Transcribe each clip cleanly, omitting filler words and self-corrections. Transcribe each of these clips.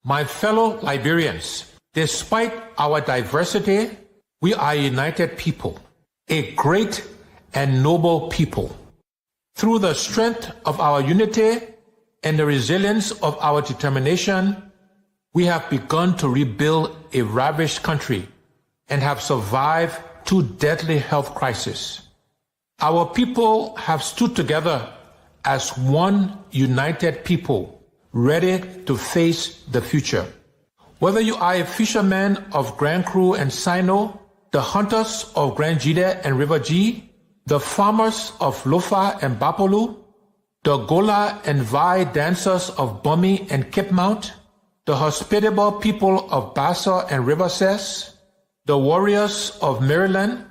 My fellow Liberians, despite our diversity, we are a united people, a great and noble people. Through the strength of our unity and the resilience of our determination, we have begun to rebuild a ravaged country and have survived 2 deadly health crises. Our people have stood together as one united people, ready to face the future. Whether you are a fisherman of Grand Cru and Sino, the hunters of Grand Jide and River G, the farmers of Lofa and Bapolu, the Gola and Vai dancers of Bumi and Cape Mount, the hospitable people of Bassa and River Cess, the warriors of Maryland,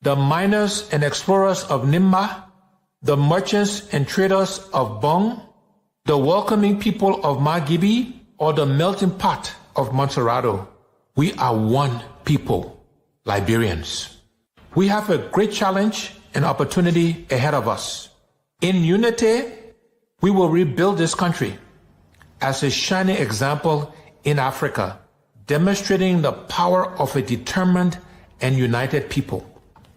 the miners and explorers of Nimba, the merchants and traders of Bong, the welcoming people of Magibi, or the melting pot of Montserrado. We are one people, Liberians. We have a great challenge and opportunity ahead of us. In unity, we will rebuild this country as a shining example in Africa, demonstrating the power of a determined and united people.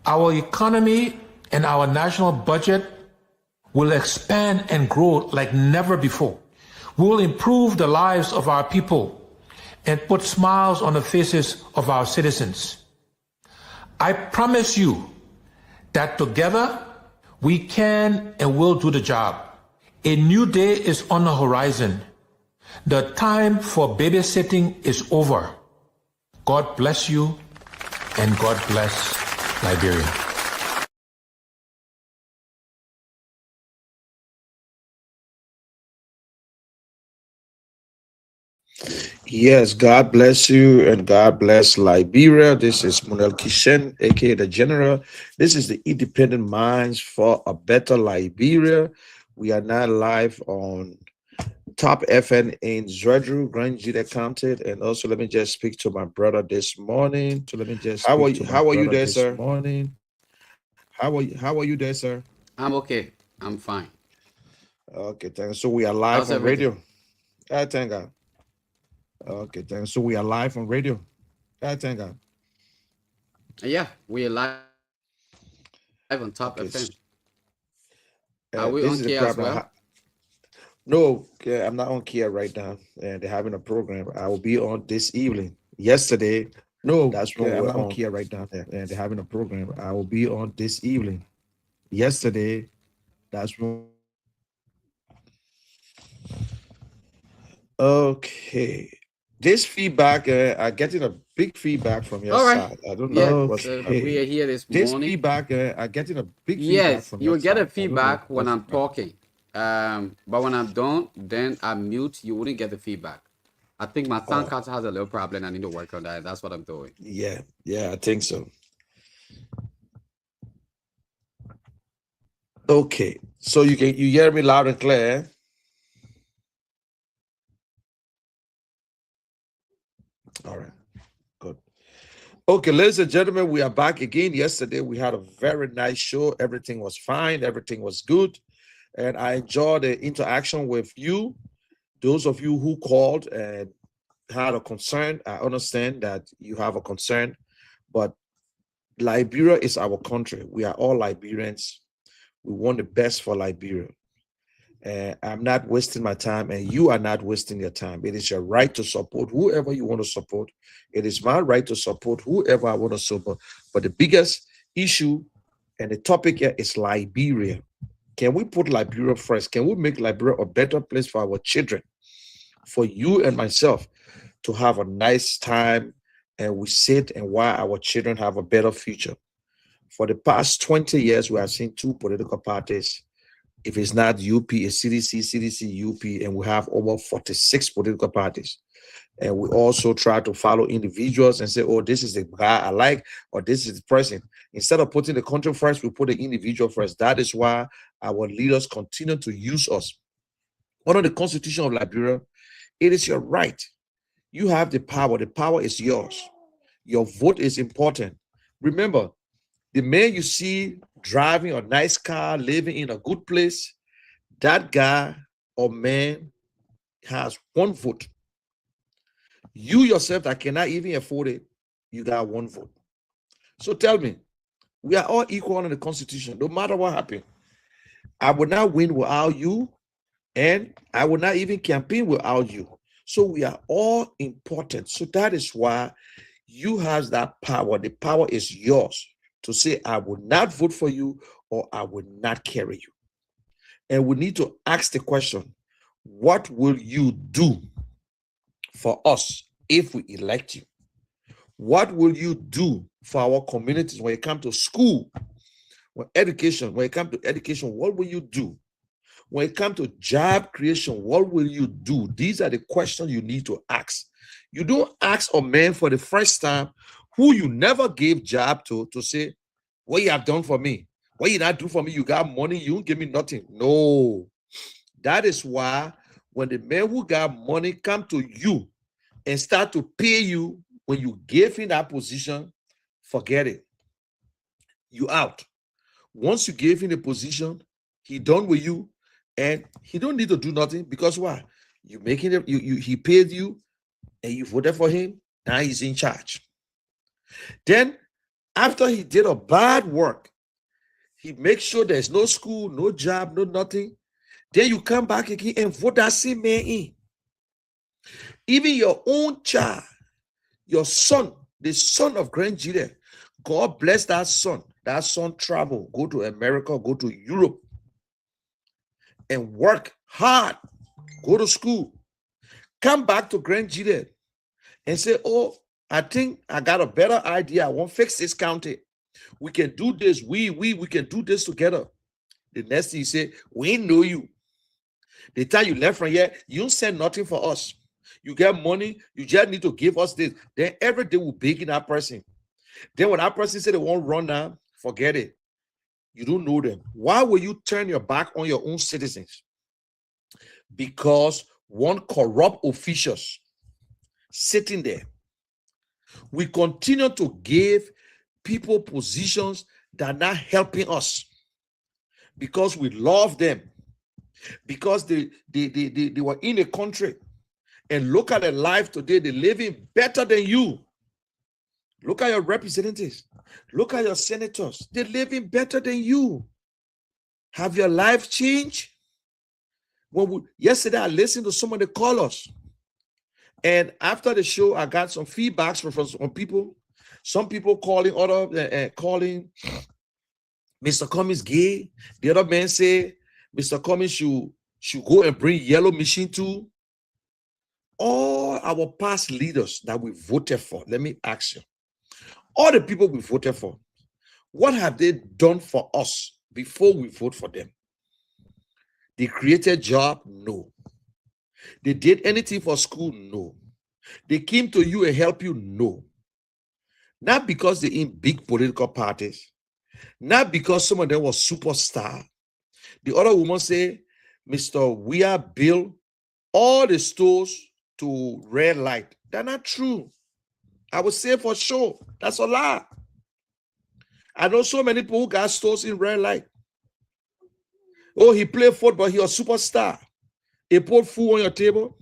Our economy and our national budget will expand and grow like never before. We will improve the lives of our people and put smiles on the faces of our citizens. I promise you that together we can and will do the job. A new day is on the horizon. The time for babysitting is over. God bless you and God bless Liberia. Yes, God bless you and God bless Liberia. This is Munel Kishen, aka the General. This is the Independent Minds for a Better Liberia. We are now live on Top FN in Zredru, Grand Jide County. And also, let me just speak to my brother this morning. How are you there, sir? How are you there, sir? I'm okay. I'm fine. Okay, thanks. So we are live How's on everything? radio. Thank God. Okay, thanks. So we are live on radio. Thank God. Yeah, we're live on Top Okay. FM. Are we This on is the here as problem. well? No, I'm not on Kia right now, and they're having a program. I will be on this evening. Yesterday, no, that's when I'm not on Kia right now, and they're having a program. I will be on this evening. Yesterday, that's when. Okay, this feedback, I'm getting a big feedback from your All right. side. I don't Yeah, know. we are here this This morning. feedback, I'm getting a big feedback Yes, from you your will get side. a feedback when I'm talking. But when I'm done, then I mute. You wouldn't get the feedback. I think my sound card has a little problem. I need to work on that. That's what I'm doing. Yeah, I think so. Okay, so you hear me loud and clear. All right, good. Okay, ladies and gentlemen, we are back again. Yesterday we had a very nice show. Everything was fine. Everything was good, and I enjoyed the interaction with you. Those of you who called and had a concern, I understand that you have a concern, but Liberia is our country. We are all Liberians. We want the best for Liberia. I'm not wasting my time, and you are not wasting your time. It is your right to support whoever you want to support. It is my right to support whoever I want to support. But the biggest issue and the topic here is Liberia. Can we put Liberia first? Can we make Liberia a better place for our children, for you and myself, to have a nice time, and we sit and while our children have a better future? For the past 20 years, we have seen 2 political parties. If it's not UP, it's CDC, UP, and we have over 46 political parties. And we also try to follow individuals and say, oh, this is the guy I like, or this is the person. Instead of putting the country first, we put the individual first. That is why our leaders continue to use us. Under the Constitution of Liberia, it is your right. You have the power. The power is yours. Your vote is important. Remember, the man you see driving a nice car, living in a good place, that guy or man has 1 vote. You yourself that cannot even afford it, you got one vote. So tell me, we are all equal under the Constitution, no matter what happened. I would not win without you, and I would not even campaign without you. So we are all important. So that is why you have that power. The power is yours to say, I will not vote for you or I will not carry you. And we need to ask the question, what will you do for us if we elect you? What will you do for our communities when it comes to school, when it comes to education, what will you do? When it comes to job creation, what will you do? These are the questions you need to ask. You don't ask a man for the first time who you never gave job to say, what you have done for me? What you not do for me? You got money, you don't give me nothing. No. That is why when the man who got money come to you and start to pay you when you gave him that position, forget it. You out. Once you gave him the position, he done with you, and he don't need to do nothing because why? You making it, he paid you and you voted for him. Now he's in charge. Then after he did a bad work, he makes sure there's no school, no job, no nothing. Then you come back again and vote that same man in. Even your own child, your son, the son of Grand Judah, God bless that son. That son travel, go to America, go to Europe, and work hard, go to school, come back to Grand Judah and say, oh, I think I got a better idea. I want to fix this county. We can do this. We can do this together. The next thing you say, we know you. The time you left from here, you don't send nothing for us. You get money, you just need to give us this. Then every day we'll beg in that person. Then when that person say they won't run now, forget it. You don't know them. Why will you turn your back on your own citizens? Because one corrupt officials sitting there. We continue to give people positions that are not helping us because we love them, because they were in a country, and look at their life today. They're living better than you. Look at your representatives. Look at your senators. They're living better than you. Have your life changed? Yesterday, I listened to some of the callers. And after the show, I got some feedbacks from some people. Some people calling calling Mr. Cummings gay. The other man say Mr. Cummings should go and bring yellow machine too. All our past leaders that we voted for, let me ask you, all the people we voted for, what have they done for us before we vote for them? They created job? No. They did anything for school? No. They came to you and helped you? No. Not because they're in big political parties. Not because some of them was superstar. The other woman say, Mr. Weah built all the stores to red light. That's not true. I would say for sure, that's a lie. I know so many people who got stores in red light. Oh, he played football, he was a superstar. He put food on your table.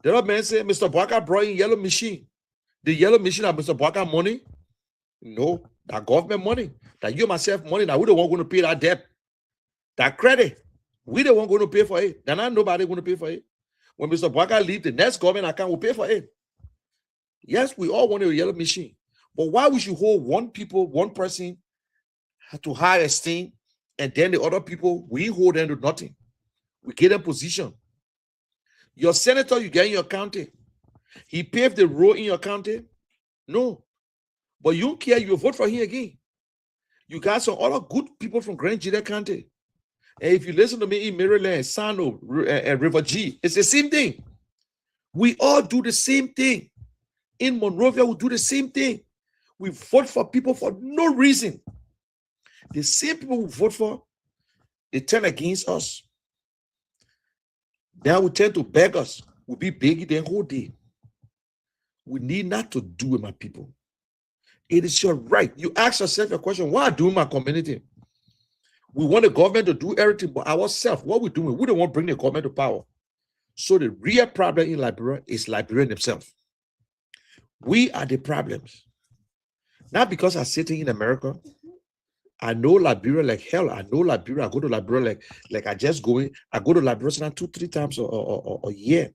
The other man said, Mr. Barker brought in yellow machine. The yellow machine are Mr. Barker money? No, that government money. That you myself money. That we the one going to pay that debt. That credit. We the one going to pay for it. Then not nobody going to pay for it. When Mr. Barker leave, the next government account will pay for it. Yes, we all want a yellow machine. But why we should hold one person to high esteem, and then the other people, we hold them to nothing. We give them position. Your senator you get in your county, he paved the road in your county? No. But you don't care, you vote for him again. You got some other good people from Grand Judah County. And if you listen to me in Maryland, Sano, River G, it's the same thing. We all do the same thing. In Monrovia, we do the same thing. We vote for people for no reason. The same people we vote for, they turn against us. Now we tend to beg us. We'll be begging the whole day. We need not to do it, my people. It is your right. You ask yourself a question, what I do in my community? We want the government to do everything but ourselves. What we doing? We don't want to bring the government to power. So the real problem in Liberia is Liberian themselves. We are the problems. Not because I'm sitting in America. I know Liberia like hell. I know Liberia. I go to Liberia like I just go in. I go to Liberia 2-3 times a year.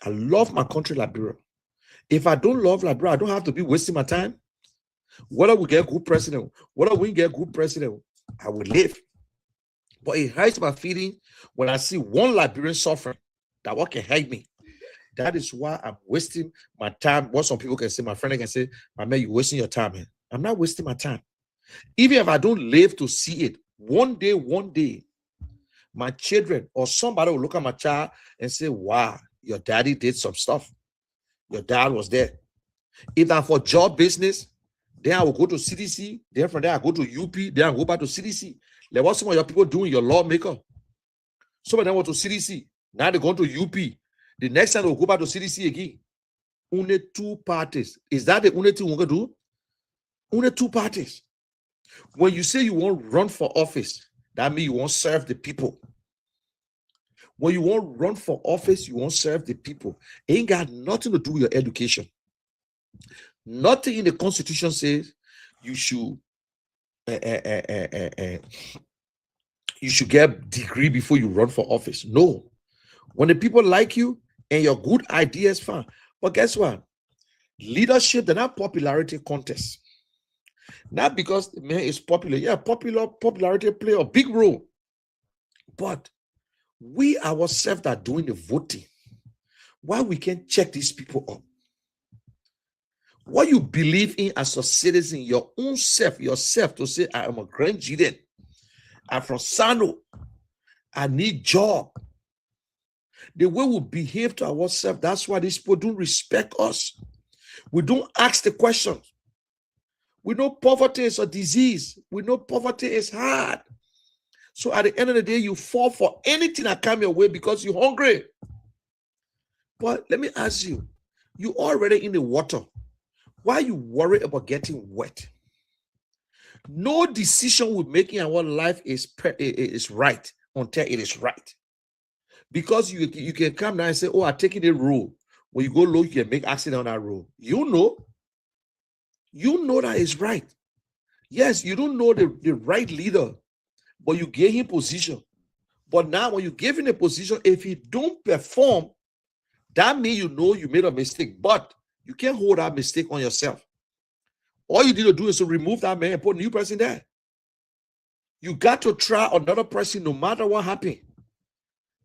I love my country, Liberia. If I don't love Liberia, I don't have to be wasting my time. Whether we get good president, whether we get good president, I will live. But it hurts my feeling when I see one Liberian suffering that what can help me. That is why I'm wasting my time. What some people can say, my friend can say, my man, you're wasting your time, man. I'm not wasting my time. Even if I don't live to see it, one day, my children or somebody will look at my child and say, wow, your daddy did some stuff. Your dad was there. If I'm for job business, then I will go to CDC. Then from there, I go to UP. Then I go back to CDC. Like what some of your people doing, your lawmaker. Some of them went to CDC. Now they're going to UP. The next time they'll go back to CDC again. Only 2 parties. Is that the only thing we're going to do? Only 2 parties. When you say you won't run for office, that means you won't serve the people. When you won't run for office, you won't serve the people. It ain't got nothing to do with your education. Nothing in the Constitution says you should get a degree before you run for office. No. When the people like you and your good ideas, fine. But guess what? Leadership, they're not popularity contests. Not because the man is popular. Yeah, popularity play a big role. But we ourselves are doing the voting. Why we can't check these people up? What you believe in as a citizen, your own self, yourself, to say, I am a Grand Gideon. I'm from Sano. I need job. The way we behave to ourselves, that's why these people don't respect us. We don't ask the questions. We know poverty is a disease. We know poverty is hard. So at the end of the day, you fall for anything that comes your way because you're hungry. But let me ask you, you're already in the water. Why you worry about getting wet? No decision we make in our life is right until it is right. Because you can come down and say, oh, I'm taking a road. When you go low, you can make accident on that road. You know that is right. Yes, you don't know the right leader, but you gave him position. But now when you give him a position, if he don't perform, that means you know you made a mistake. But you can't hold that mistake on yourself. All you need to do is to remove that man and put a new person there. You got to try another person no matter what happened.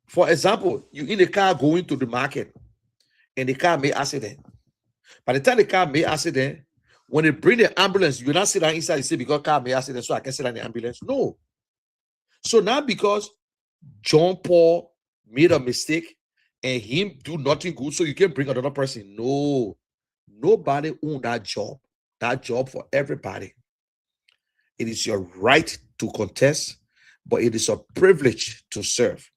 For example, you in the car going to the market and the car made accident. By the time the car made accident, when they bring the ambulance, you not sit down inside and say, because car made accident, so I can sit down in the ambulance. No. So now because John Paul made a mistake and him do nothing good, so you can bring another person. No. Nobody owns that job. That job for everybody. It is your right to contest, but it is a privilege to serve.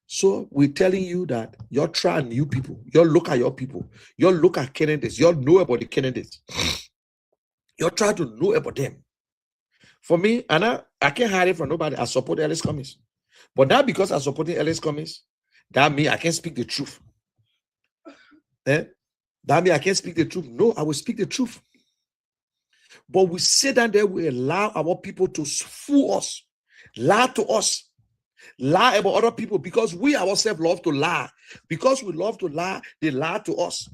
So we're telling you that you're trying new people. You look at your people. You look at candidates. You know about the candidates. You're trying to know about them. For me, and I can't hide it from nobody. I support Ellis Cummings. But not because I'm supporting Ellis Cummings, that means I can't speak the truth. That means I can't speak the truth. No, I will speak the truth. But we sit down there, we allow our people to fool us, lie to us, lie about other people because we ourselves love to lie. Because we love to lie, they lie to us.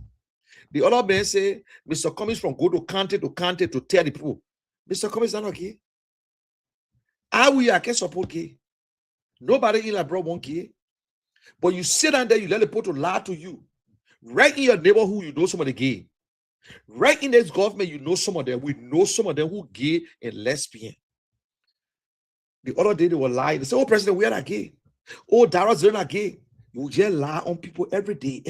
The other man say, Mr. Cummings from go to county to tell the people, Mr. Cummings is not gay. I can support gay. Nobody in Liberia won't gay. But you sit down there, you let the people to lie to you. Right in your neighborhood, you know somebody gay. Right in this government, you know some of them. We know some of them who gay and lesbian. The other day they were lying. They said, oh, President, we are not gay. Oh, Dara's not gay. You just lie on people every day.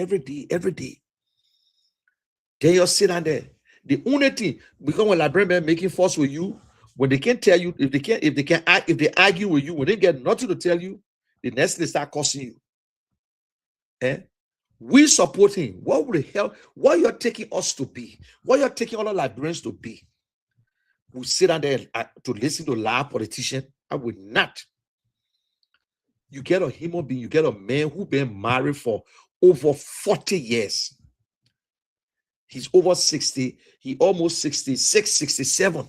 Then you sit down there. The only thing, because when Liberian making fuss with you, when they can't tell you, if they argue with you, when they get nothing to tell you, the next thing they start cursing you. We support him. What would the hell? What you're taking us to be? What you're taking other Liberians to be? We sit down there to listen to lie politician. I would not. You get a human being, you get a man who been married for over 40 years. He's over 60, he almost 66, 67.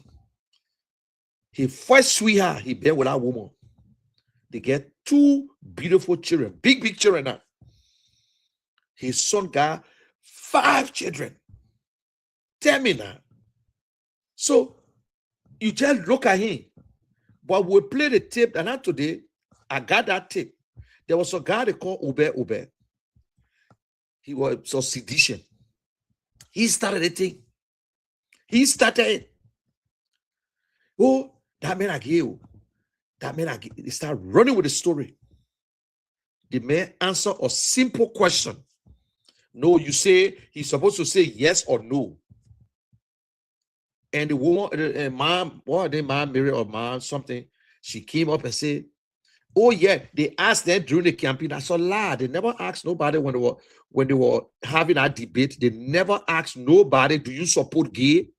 His first sweetheart, he been with that woman. They get 2 beautiful children, big children now. His son got 5 children. Tell me now. So you just look at him. But we play the tape, and not today, I got that tape. There was a guy they called Ube. He was so sedition. He started the thing. He started it. Oh, that man I gave. That man I gave. They start running with the story. The man answer a simple question. No, you say he's supposed to say yes or no. And the woman, mom, what they mom, Mary or mom, something, she came up and said, oh yeah, they asked them during the campaign. That's a lie. They never asked nobody when they were having that debate. They never asked nobody, do you support gay?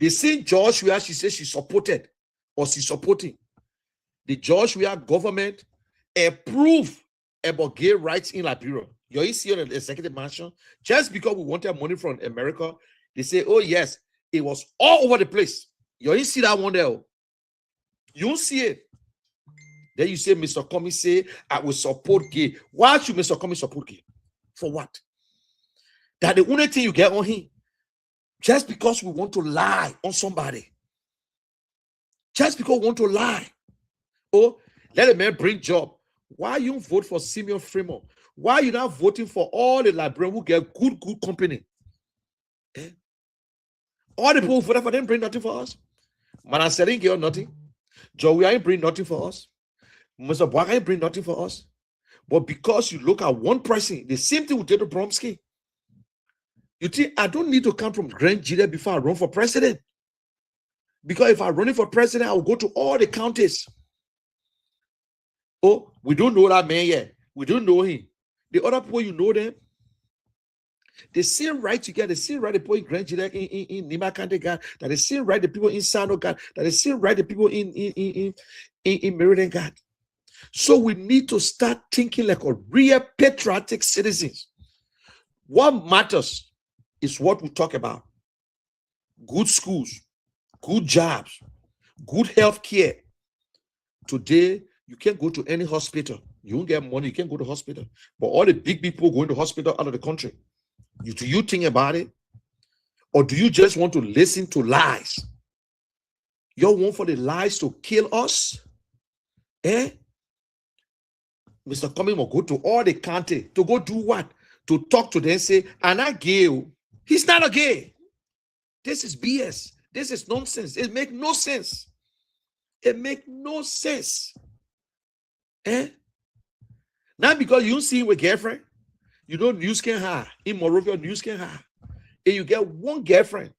They seen George where she said she supported or she's supporting. The George Weah government approved about gay rights in Liberia. You see on the executive mansion, just because we wanted money from America, they say, oh yes, it was all over the place. You see that one there. You don't see it. Then you say, Mr. Comey say, I will support gay. Why should Mr. Comey support gay? For what? That the only thing you get on him, just because we want to lie on somebody. Just because we want to lie. Oh, let a man bring job. Why you vote for Simeon Fremont? Why you not voting for all the Liberians who get good company? Eh? All the people who voted for them bring nothing for us. Manasseh get nothing. Joey ain't bring nothing for us. Mr. Boak ain't bring nothing for us. But because you look at one person, the same thing with Tato Bromsky. You think I don't need to come from Grand Nigeria before I run for president? Because if I'm running for president, I will go to all the counties. Oh, we don't know that man yet. We don't know him. The other people, you know them. The same right to get the same right the people in Grand Nigeria in Nima County, God, that the same right the people in Sano, God, that the same right the people in Maryland, God. So we need to start thinking like a real patriotic citizens. What matters is what we talk about. Good schools, good jobs, good health care. Today, you can't go to any hospital. You won't get money. You can't go to hospital. But all the big people going to hospital out of the country. Do you think about it? Or do you just want to listen to lies? You want for the lies to kill us? Eh? Mr. Comey will go to all the county to go do what? To talk to them and say, I'm not gay. He's not a gay. This is BS. This is nonsense. It makes no sense. It makes no sense. Eh? Not because you see him with girlfriend. You know news can hide. In Morovia, news can hide. And you get one girlfriend.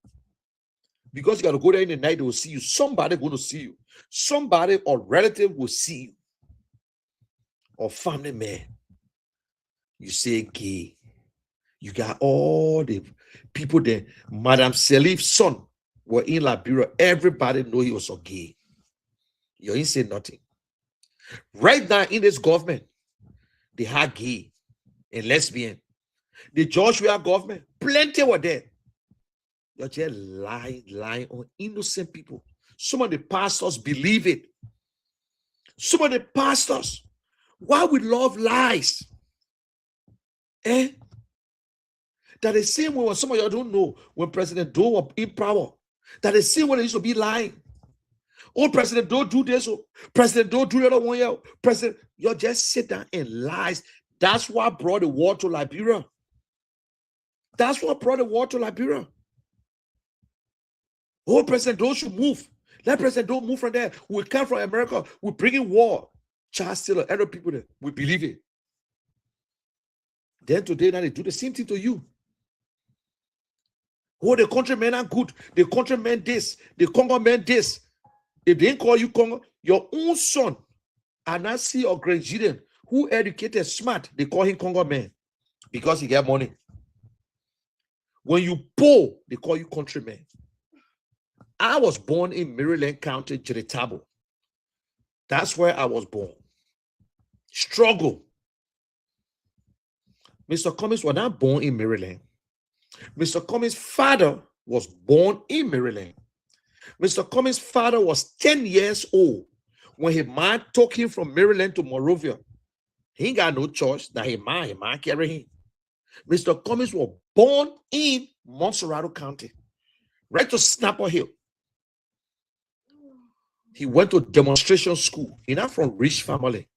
Because you got to go there in the night, they will see you. Somebody going to see you. Somebody or relative will see you. Or family man. You say gay. You got all the people there. Madam Salif's son were in Liberia. Everybody know he was a gay. You ain't say nothing. Right now in this government, they had gay and lesbian. The George Weah government, plenty were there. You're just lying on innocent people. Some of the pastors believe it. Some of the pastors, why we love lies? Eh? That the same way when some of y'all don't know, when President Doe was in power, that the same way they used to be lying. Oh, President Doe do this. Oh, President Doe do the other one. Yeah. President, you just sit down and lies. That's what brought the war to Liberia. That's what brought the war to Liberia. Oh, President Doe should move. Let President Doe move from there. We come from America. We bring in war. Charles Taylor, other people there. We believe it. Then today, now they do the same thing to you. Oh, the countrymen are good. The countrymen this. The Congo men this. If they didn't call you Congo, your own son, Anasi or Grenadian, who educated smart, they call him Congo man because he get money. When you poor, they call you countryman. I was born in Maryland County, Jeritabo. That's where I was born. struggle. Mr. Cummings was not born in Maryland. Mr. Cummings' father was born in Maryland. Mr. Cummings' father was 10 years old when his man took him from Maryland to Monrovia. He ain't got no choice that his man carry him. Mr. Cummings was born in Montserrat County, right to Snapper Hill. He went to demonstration school. He's not from rich family.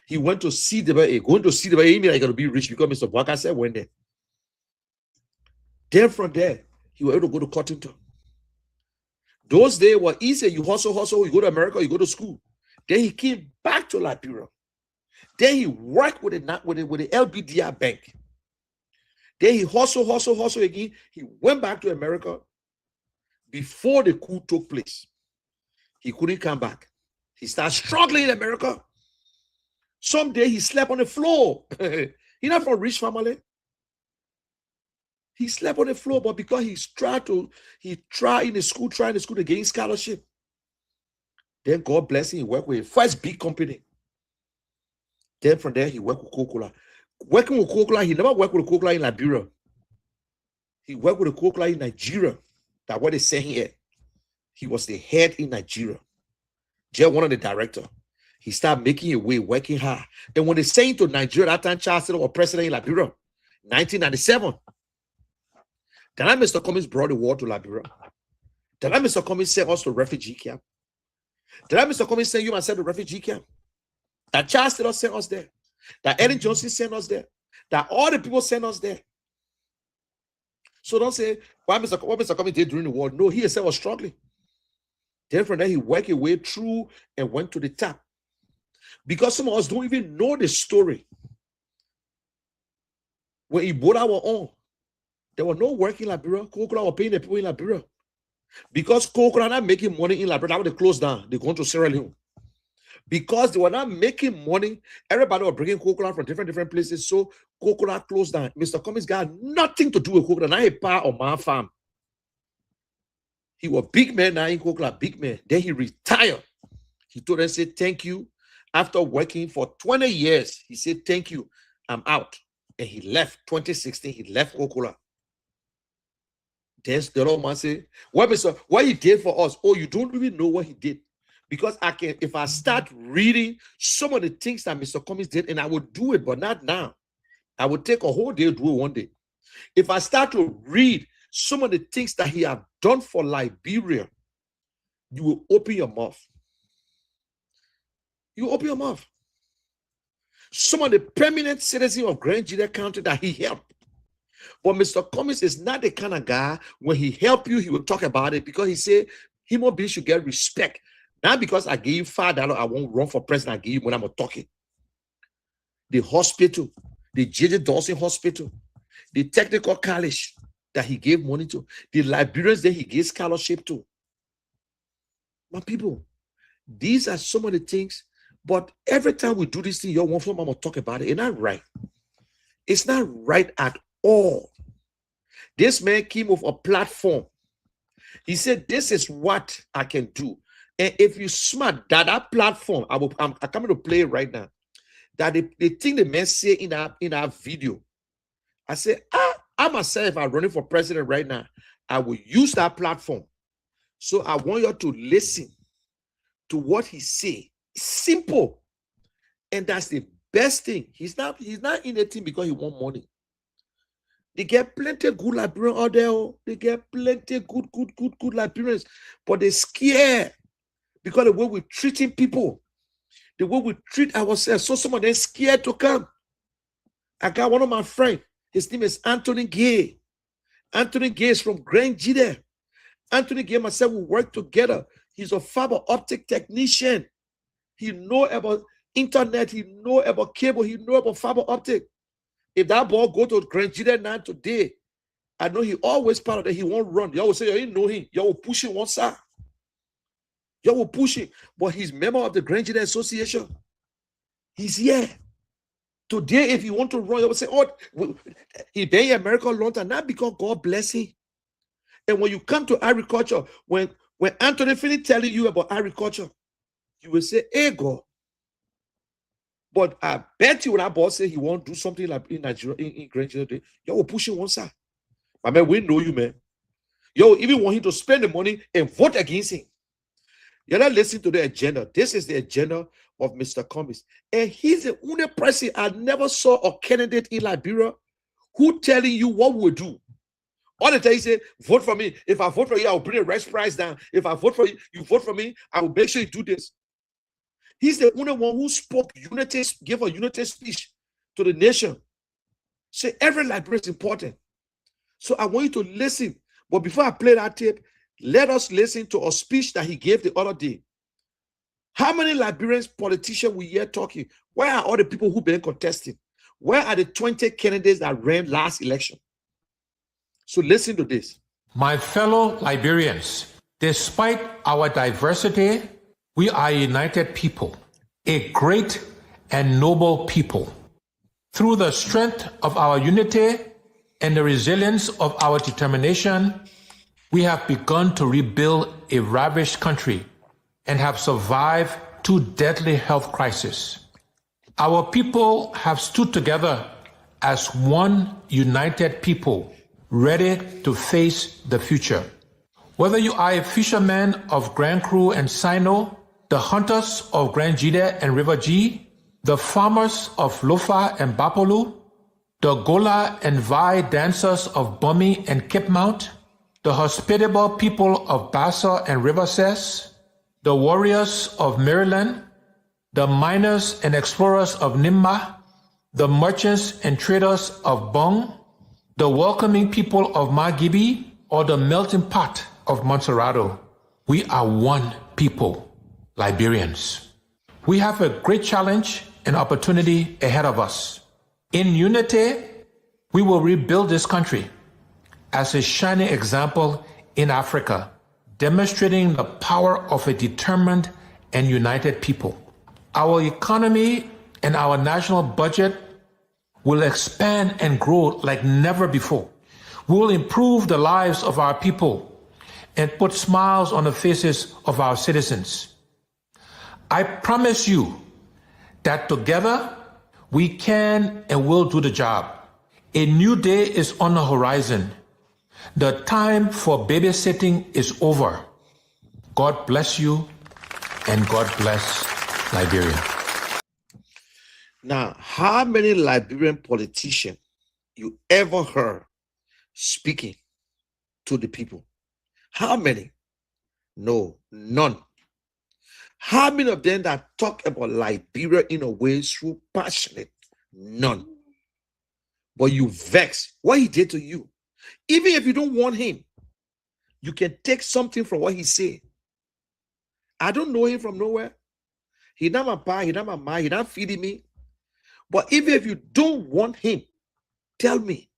He went to CWA. Going to CWA, he mean like to be rich because Mr. Walker said went there. Then from there, he was able to go to Cottington. Those days were easy. You hustle, you go to America, you go to school. Then he came back to Liberia. Then he worked with the LBDR bank. Then he hustle again. He went back to America before the coup took place. He couldn't come back. He started struggling in America. Someday he slept on the floor. He's not from rich family. He slept on the floor, but because he tried in the school to gain scholarship. Then God bless him. He worked with a first big company. Then from there, he worked with Coca-Cola. Working with Coca-Cola, he never worked with Coca-Cola in Liberia. He worked with Coca-Cola in Nigeria. That's what they say here. He was the head in Nigeria. Just one of the director. He started making a way, working hard. And when they sent to Nigeria, that time Charles was president in Liberia, 1997. Then Mr. Cummings brought the war to Liberia. Then Mr. Cummings sent us to refugee camp. Then Mr. Cummings sent you and myself to refugee camp. That Charles Taylor sent us there. That Ellen Johnson sent us there. That all the people sent us there. So don't say, what Mr. Cummings did during the war. No, he himself was struggling. Then from there, he worked his way through and went to the top. Because some of us don't even know the story. When he bought our own, there was no work in Liberia. Coca-Cola was paying the people in Liberia. Because Coca-Cola not making money in Liberia, now they closed down. They go to Sierra Leone. Because they were not making money, everybody was bringing Coca-Cola from different places. So Coca-Cola closed down. Mr. Cummings got nothing to do with Coca-Cola. Not a part of my farm. He was a big man now in Coca-Cola, big man. Then he retired. He told them, said, thank you. After working for 20 years, he said, thank you, I'm out. And he left 2016, he left Coca-Cola. Then the Lord man said, what he did for us? Oh, you don't even know what he did. Because if I start reading some of the things that Mr. Cummings did, and I would do it, but not now. I would take a whole day to do it one day. If I start to read some of the things that he has done for Liberia, you will open your mouth. You open your mouth. Some of the permanent citizens of Grand Judea County that he helped. But Mr. Cummings is not the kind of guy, when he help you, he will talk about it because he said human beings should get respect. Not because I gave you $5, I won't run for president, I give you when I'm talking. The hospital, the J.J. Dawson Hospital, the technical college that he gave money to, the Liberians that he gave scholarship to. My people, these are some of the things. But every time we do this thing, you're one from I'm gonna talk about it. It's not right. It's not right at all. This man came with a platform. He said, this is what I can do. And if you smart, that platform, I'm coming to play it right now. That the thing the man say in our video, I said, I myself, if I'm running for president right now, I will use that platform. So I want you to listen to what he say. Simple. And that's the best thing. He's not in a thing because he want money. They get plenty of good Liberians out there. They get plenty of good Liberians. But they're scared because the way we're treating people, the way we treat ourselves. So some of them scared to come. I got one of my friends. His name is Anthony Gay. Anthony Gay is from Grand Judea. Anthony Gay and myself, we work together. He's a fiber optic technician. He know about internet. He know about cable. He know about fiber optic. If that ball go to Grand Judea now today, I know he always part of that. He won't run. Y'all will say, you know him. Y'all will push him one side. Y'all will push him. But he's member of the Grand Judea Association. He's here. Today, if you want to run, you will say, oh, he been in America a long time. Not because God bless him. And when you come to agriculture, when Anthony Finney telling you about agriculture, you will say, hey, God, But I bet you when our boss say he won't do something like in Nigeria, in Nigeria, yo will push him one side. I mean, we know you, man. Yo, even want him to spend the money and vote against him. You're not listening to the agenda. This is the agenda of Mr. Cummings. And he's the only person I never saw a candidate in Liberia who telling you what we'll do. All the time he say, vote for me. If I vote for you, I'll bring the rice price down. If I vote for you, you vote for me, I will make sure you do this. He's the only one who spoke unity, gave a unity speech to the nation. Say every Liberian is important. So I want you to listen. But before I play that tape, let us listen to a speech that he gave the other day. How many Liberian politicians we hear talking? Where are all the people who've been contesting? Where are the 20 candidates that ran last election? So listen to this. My fellow Liberians, despite our diversity, we are a united people, a great and noble people. Through the strength of our unity and the resilience of our determination, we have begun to rebuild a ravished country and have survived 2 deadly health crises. Our people have stood together as one united people, ready to face the future. Whether you are a fisherman of Grand Cru and Sino, the hunters of Grand Jide and River G, the farmers of Lofa and Bapolu, the Gola and Vai dancers of Bummy and Kipmount, the hospitable people of Bassa and River Cess, the warriors of Maryland, the miners and explorers of Nimba, the merchants and traders of Bong, the welcoming people of Magibi, or the melting pot of Montserrado. We are one people, Liberians. We have a great challenge and opportunity ahead of us. In unity, we will rebuild this country as a shining example in Africa, demonstrating the power of a determined and united people. Our economy and our national budget will expand and grow like never before. We will improve the lives of our people and put smiles on the faces of our citizens. I promise you that together we can and will do the job. A new day is on the horizon. The time for babysitting is over. God bless you and God bless Liberia. Now, how many Liberian politicians you ever heard speaking to the people? How many? No, none. How many of them that talk about Liberia in a way so passionate? None. But you vex what he did to you. Even if you don't want him, you can take something from what he said. I don't know him from nowhere. He not my pa, he not my ma, he not feeding me. But even if you don't want him, tell me.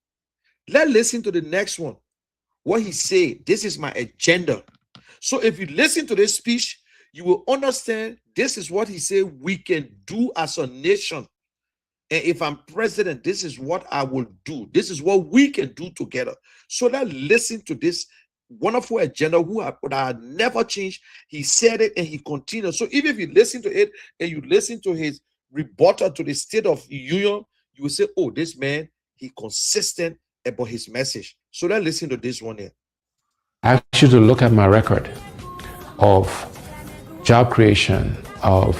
Let's listen to the next one. What he said, this is my agenda. So if you listen to this speech, you will understand this is what he said we can do as a nation. And if I'm president, this is what I will do. This is what we can do together. So let's listen to this wonderful agenda that had never changed. He said it and he continued. So even if you listen to it and you listen to his rebuttal to the State of the Union, you will say, oh, this man, he consistent about his message. So let's listen to this one here. I ask you to look at my record of job creation, of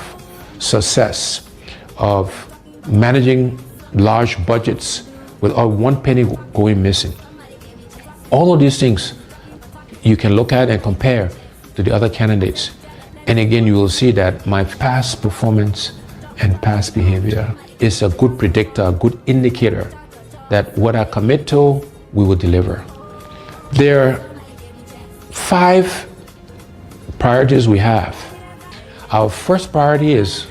success, of managing large budgets without one penny going missing. All of these things you can look at and compare to the other candidates. And again, you will see that my past performance and past behavior is a good predictor, a good indicator that what I commit to, we will deliver. There are 5 priorities we have. Our first priority is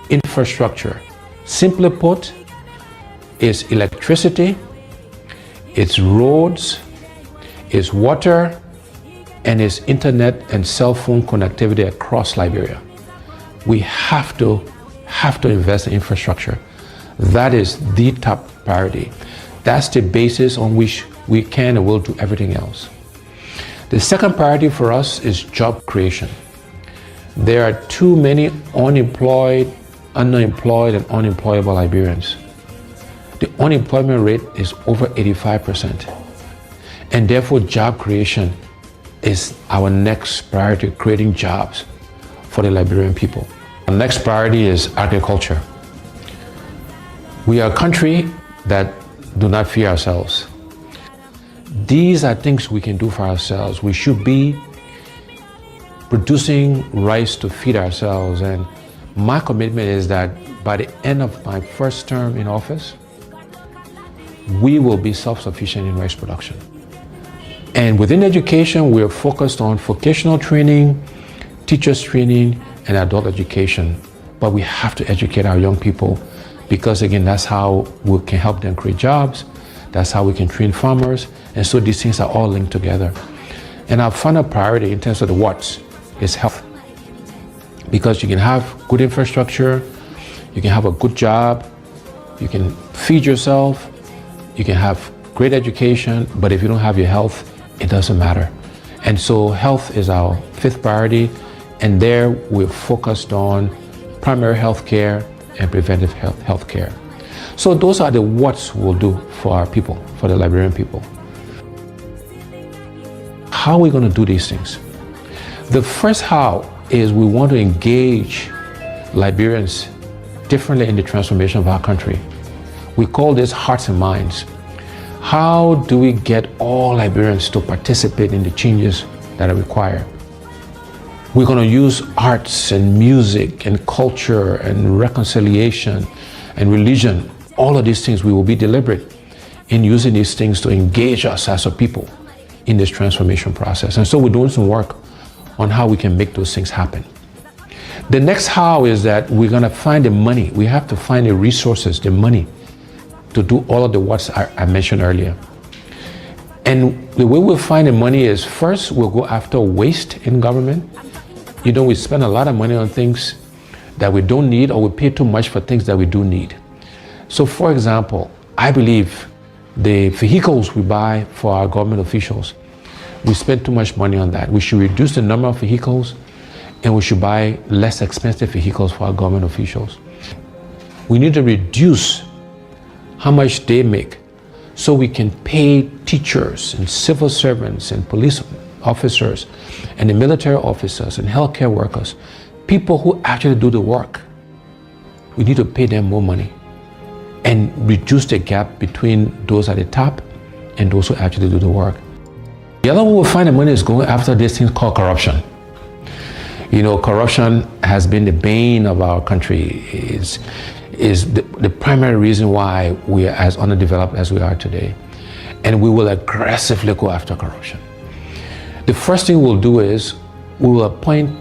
infrastructure. Simply put, it's electricity, it's roads, it's water, and it's internet and cell phone connectivity across Liberia. We have to invest in infrastructure. That is the top priority. That's the basis on which we can and will do everything else. The second priority for us is job creation. There are too many unemployed underemployed and unemployable Liberians. The unemployment rate is over 85%. And therefore, job creation is our next priority, creating jobs for the Liberian people. The next priority is agriculture. We are a country that do not fear ourselves. These are things we can do for ourselves. We should be producing rice to feed ourselves. And my commitment is that by the end of my first term in office, we will be self-sufficient in rice production. And within education, we're focused on vocational training, teachers training, and adult education. But we have to educate our young people because, again, that's how we can help them create jobs. That's how we can train farmers. And so these things are all linked together. And our final priority in terms of the what's is health. Because you can have good infrastructure, you can have a good job, you can feed yourself, you can have great education, but if you don't have your health, it doesn't matter. And so health is our fifth priority, and there we're focused on primary health care and preventive health care. So those are the what's we'll do for our people, for the Liberian people. How are we going to do these things? The first how is we want to engage Liberians differently in the transformation of our country. We call this hearts and minds. How do we get all Liberians to participate in the changes that are required? We're going to use arts and music and culture and reconciliation and religion. All of these things, we will be deliberate in using these things to engage us as a people in this transformation process. And so we're doing some work on how we can make those things happen. The next how is that we're going to find the money. We have to find the resources, the money, to do all of the what's I mentioned earlier. And the way we'll find the money is first, we'll go after waste in government. You know, we spend a lot of money on things that we don't need, or we pay too much for things that we do need. So for example, I believe the vehicles we buy for our government officials, we spend too much money on that. We should reduce the number of vehicles, and we should buy less expensive vehicles for our government officials. We need to reduce how much they make so we can pay teachers and civil servants and police officers and the military officers and healthcare workers, people who actually do the work. We need to pay them more money and reduce the gap between those at the top and those who actually do the work. The other way we'll find the money is going after this thing called corruption. You know, corruption has been the bane of our country. Is the primary reason why we are as underdeveloped as we are today. And we will aggressively go after corruption. The first thing we'll do is we will appoint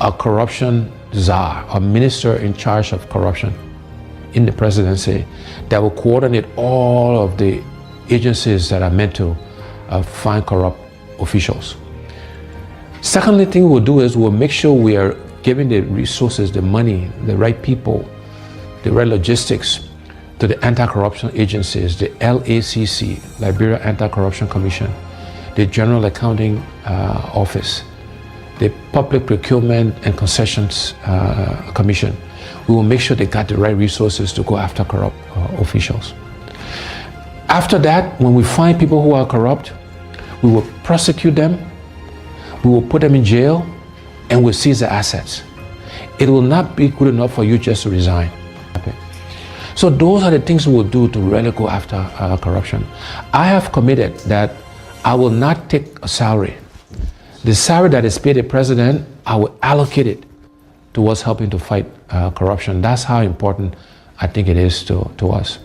a corruption czar, a minister in charge of corruption in the presidency that will coordinate all of the agencies that are meant to find corrupt officials. Secondly thing we'll do is we'll make sure we are giving the resources, the money, the right people, the right logistics to the anti-corruption agencies, the LACC, Liberia Anti-Corruption Commission, the General Accounting Office, the Public Procurement and Concessions Commission. We will make sure they got the right resources to go after corrupt officials. After that, when we find people who are corrupt, we will prosecute them, we will put them in jail, and we'll seize their assets. It will not be good enough for you just to resign. So those are the things we'll do to really go after corruption. I have committed that I will not take a salary. The salary that is paid the president, I will allocate it towards helping to fight corruption. That's how important I think it is to us.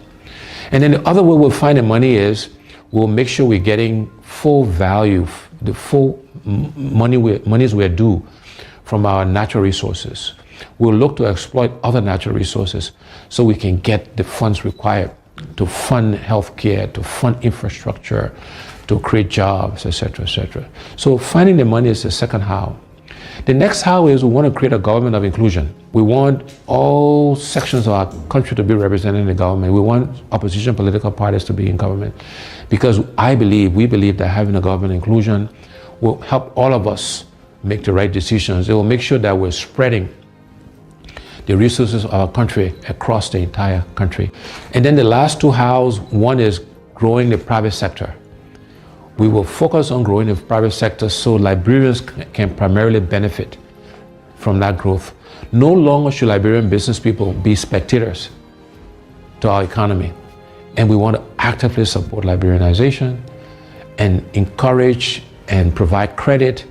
And then the other way we'll find the money is we'll make sure we're getting full value, the full monies we're due from our natural resources. We'll look to exploit other natural resources so we can get the funds required to fund healthcare, to fund infrastructure, to create jobs, etc., etc. So finding the money is the second how. The next how is we want to create a government of inclusion. We want all sections of our country to be represented in the government. We want opposition political parties to be in government because we believe that having a government inclusion will help all of us make the right decisions. It will make sure that we're spreading the resources of our country across the entire country. And then the last two hows, one is growing the private sector. We will focus on growing the private sector so Liberians can primarily benefit from that growth. No longer should Liberian business people be spectators to our economy. And we want to actively support Liberianization and encourage and provide credit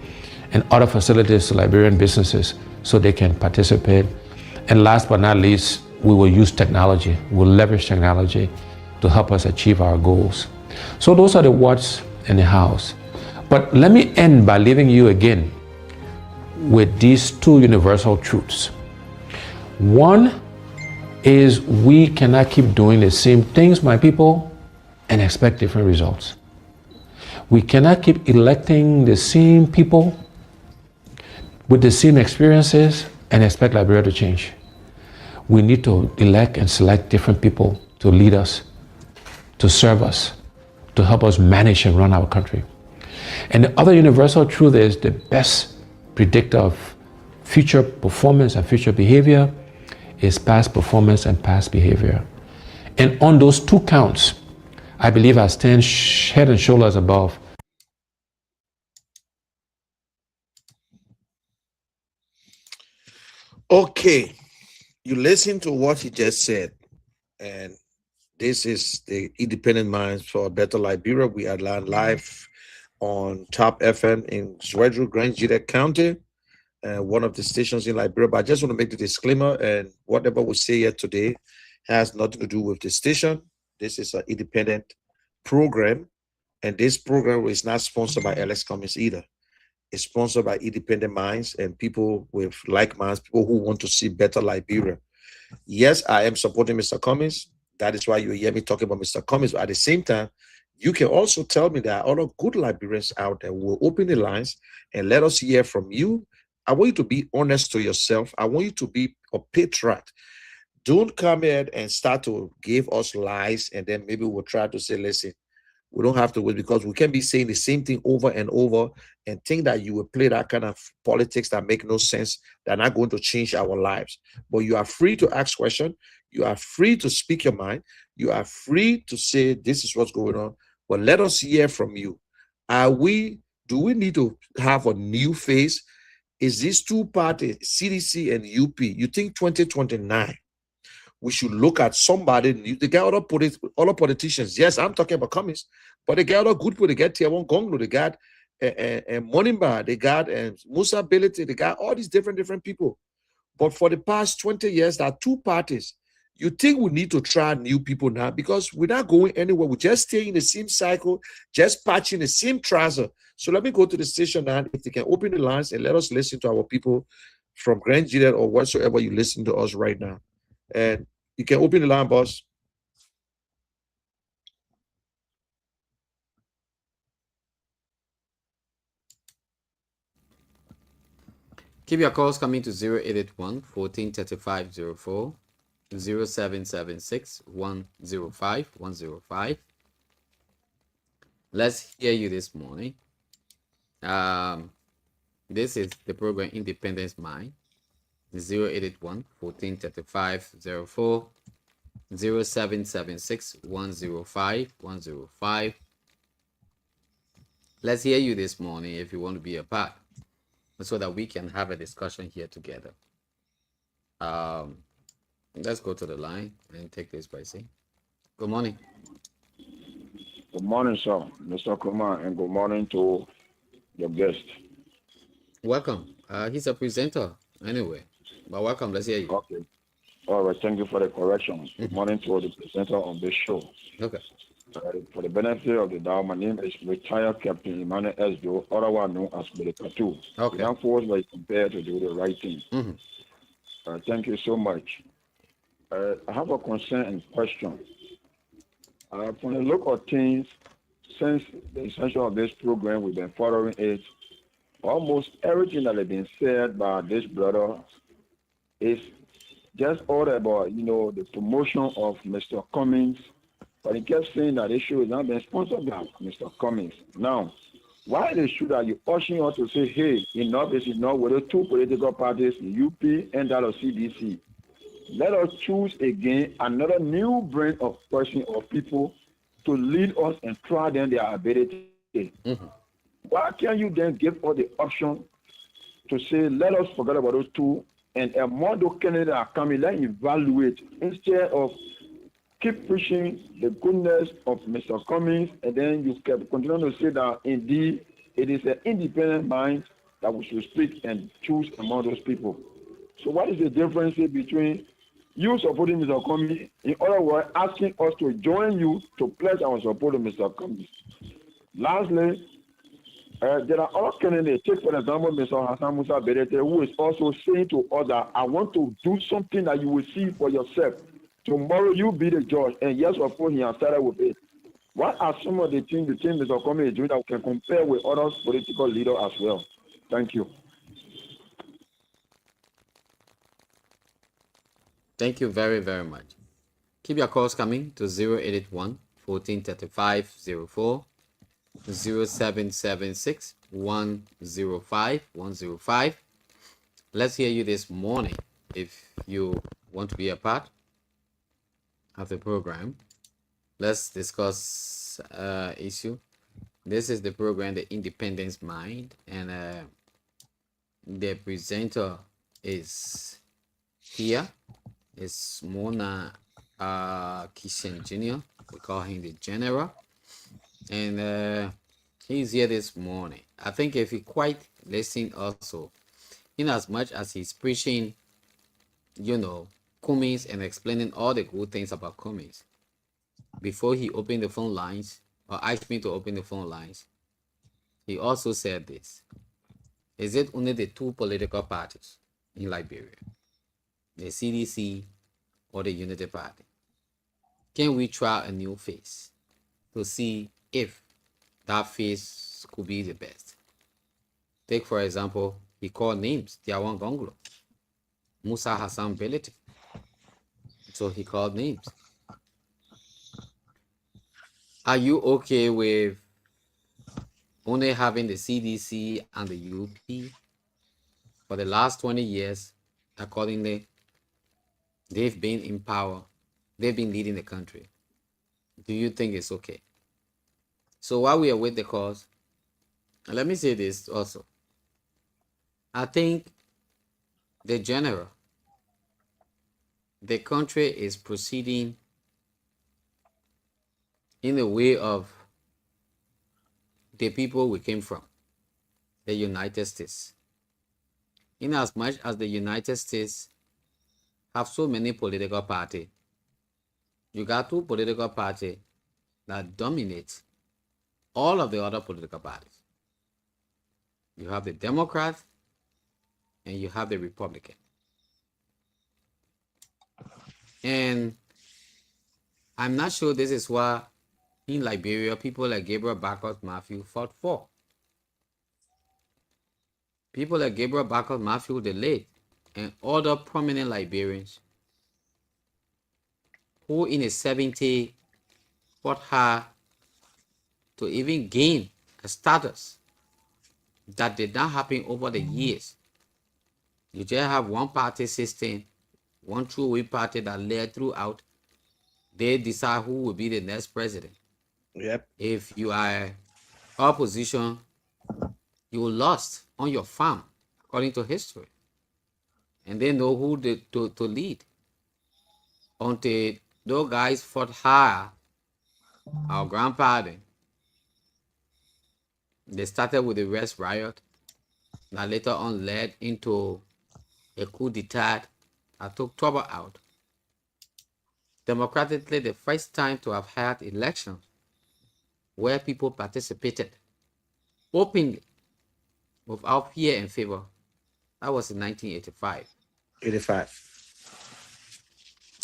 and other facilities to Liberian businesses so they can participate. And last but not least, we will use technology. We'll leverage technology to help us achieve our goals. So those are the what's and the hows. But let me end by leaving you again with these two universal truths. One is we cannot keep doing the same things, my people, and expect different results. We cannot keep electing the same people with the same experiences and expect Liberia to change. We need to elect and select different people to lead us, to serve us, to help us manage and run our country. And the other universal truth is the best predictor of future performance and future behavior is past performance and past behavior. And on those two counts, I believe I stand head and shoulders above. Okay, you listen to what he just said, and this is the Independent Minds for a Better Liberia. We are live on Top FM in Zwedru, Grand Jide County, one of the stations in Liberia. But I just want to make the disclaimer, and whatever we say here today has nothing to do with the station. This is an independent program, and this program is not sponsored by LX Cummings either. It's sponsored by Independent Minds and people with like minds, people who want to see better Liberia. Yes, I am supporting Mr. Cummings. That is why you hear me talking about Mr. Cummings. But at the same time, you can also tell me there are other good Liberians out there who will open the lines and let us hear from you. I want you to be honest to yourself. I want you to be a patriot. Don't come in and start to give us lies, and then maybe we'll try to say, listen, we don't have to wait, because we can be saying the same thing over and over and think that you will play that kind of politics that make no sense, that are not going to change our lives. But you are free to ask questions. You are free to speak your mind. You are free to say, this is what's going on. But let us hear from you. Do we need to have a new face? Is these two parties, CDC and UP, you think 2029, we should look at somebody new? They got other politicians. Yes, I'm talking about Cummings, but they got other good people. They got Tiawon Gonglo, they got Monimba, they got Musa Belete, they got all these different people. But for the past 20 years, there are two parties. You think we need to try new people now? Because we're not going anywhere. We're just staying in the same cycle, just patching the same trouser. So let me go to the station now. If they can open the lines and let us listen to our people from Grand Jide or whatsoever you listen to us right now. And you can open the line, boss. Keep your calls coming to 0881 143504, 0776 105 105. Let's hear you this morning. This is the program Independence Mind. 0881 143504, 0776 105 105. Let's hear you this morning if you want to be a part, so that we can have a discussion here together. Let's go to the line and take this by saying, good morning. Good morning, sir, Mr. Kumar, and good morning to your guest. Welcome. He's a presenter anyway, but welcome. Let's hear you. Okay. All right. Thank you for the correction. Good morning to the presenter of this show. Okay. For the benefit of the Dow, my name is retired Captain Emmanuel Esdo, otherwise known as Belikatu. Okay. Young force were compared to do the right thing. Thank you so much. I have a concern and question. From the look of things, since the inception of this program, we've been following it. Almost everything that has been said by this brother is just all about, the promotion of Mr. Cummings. But he kept saying that this show is not being sponsored by Mr. Cummings. Now, why the show that you ushering us to say, hey, enough is enough with the two political parties, the UP and that of CDC? let us choose again another new breed of person or people to lead us and try them their ability. Why can't you then give us the option to say, let us forget about those two, and among those candidates are coming, let's evaluate instead of keep pushing the goodness of Mr. Cummings, and then you can continue to say that indeed it is an independent mind that we should speak and choose among those people. So what is the difference between you supporting Mr. Cummings, in other words, asking us to join you to pledge our support to Mr. Cummings? Lastly, there are other candidates. Take, for example, Mr. Hassan Musa Berete, who is also saying to others, I want to do something that you will see for yourself. Tomorrow you be the judge. And yes, of course, he has started with it. What are some of the things Mr. Cummings is doing that we can compare with other political leaders as well? Thank you. Thank you very, very much. Keep your calls coming to 0881 1435 04, 0776 105 105. Let's hear you this morning if you want to be a part of the program. Let's discuss issue. This is the program, The Independence Mind, and the presenter is here. It's Mona Kishen Jr. We call him the General, and he's here this morning. I think if you quite listen also, in as much as he's preaching, Cummings and explaining all the good things about Cummings, before he opened the phone lines or asked me to open the phone lines, he also said this: is it only the two political parties in Liberia, the CDC or the Unity Party? Can we try a new face to see if that face could be the best? Take, for example, he called names, Diawan Gonglo, Musa Hassan Belete. So he called names. Are you okay with only having the CDC and the UP for the last 20 years? Accordingly, they've been in power. They've been leading the country. Do you think it's okay? So while we are with the cause, let me say this also. I think the general, the country is proceeding in the way of the people we came from, the United States. In as much as the United States have so many political parties, you got two political parties that dominate all of the other political parties. You have the Democrat and you have the Republican. And I'm not sure this is what in Liberia people like Gabriel Bacchus Matthew fought for. People like Gabriel Bacchus Matthew the late and other prominent Liberians who in the 70s fought hard to even gain a status that did not happen over the years. You just have one party system, one true party that led throughout. They decide who will be the next president. Yep. If you are opposition, you lost on your farm, according to history. And they know who to lead. Until those guys fought hard, our grandfather, they started with the West Riot that later on led into a coup d'etat that took trouble out. Democratically, the first time to have had elections where people participated openly without fear and favor, that was in 1985. 85.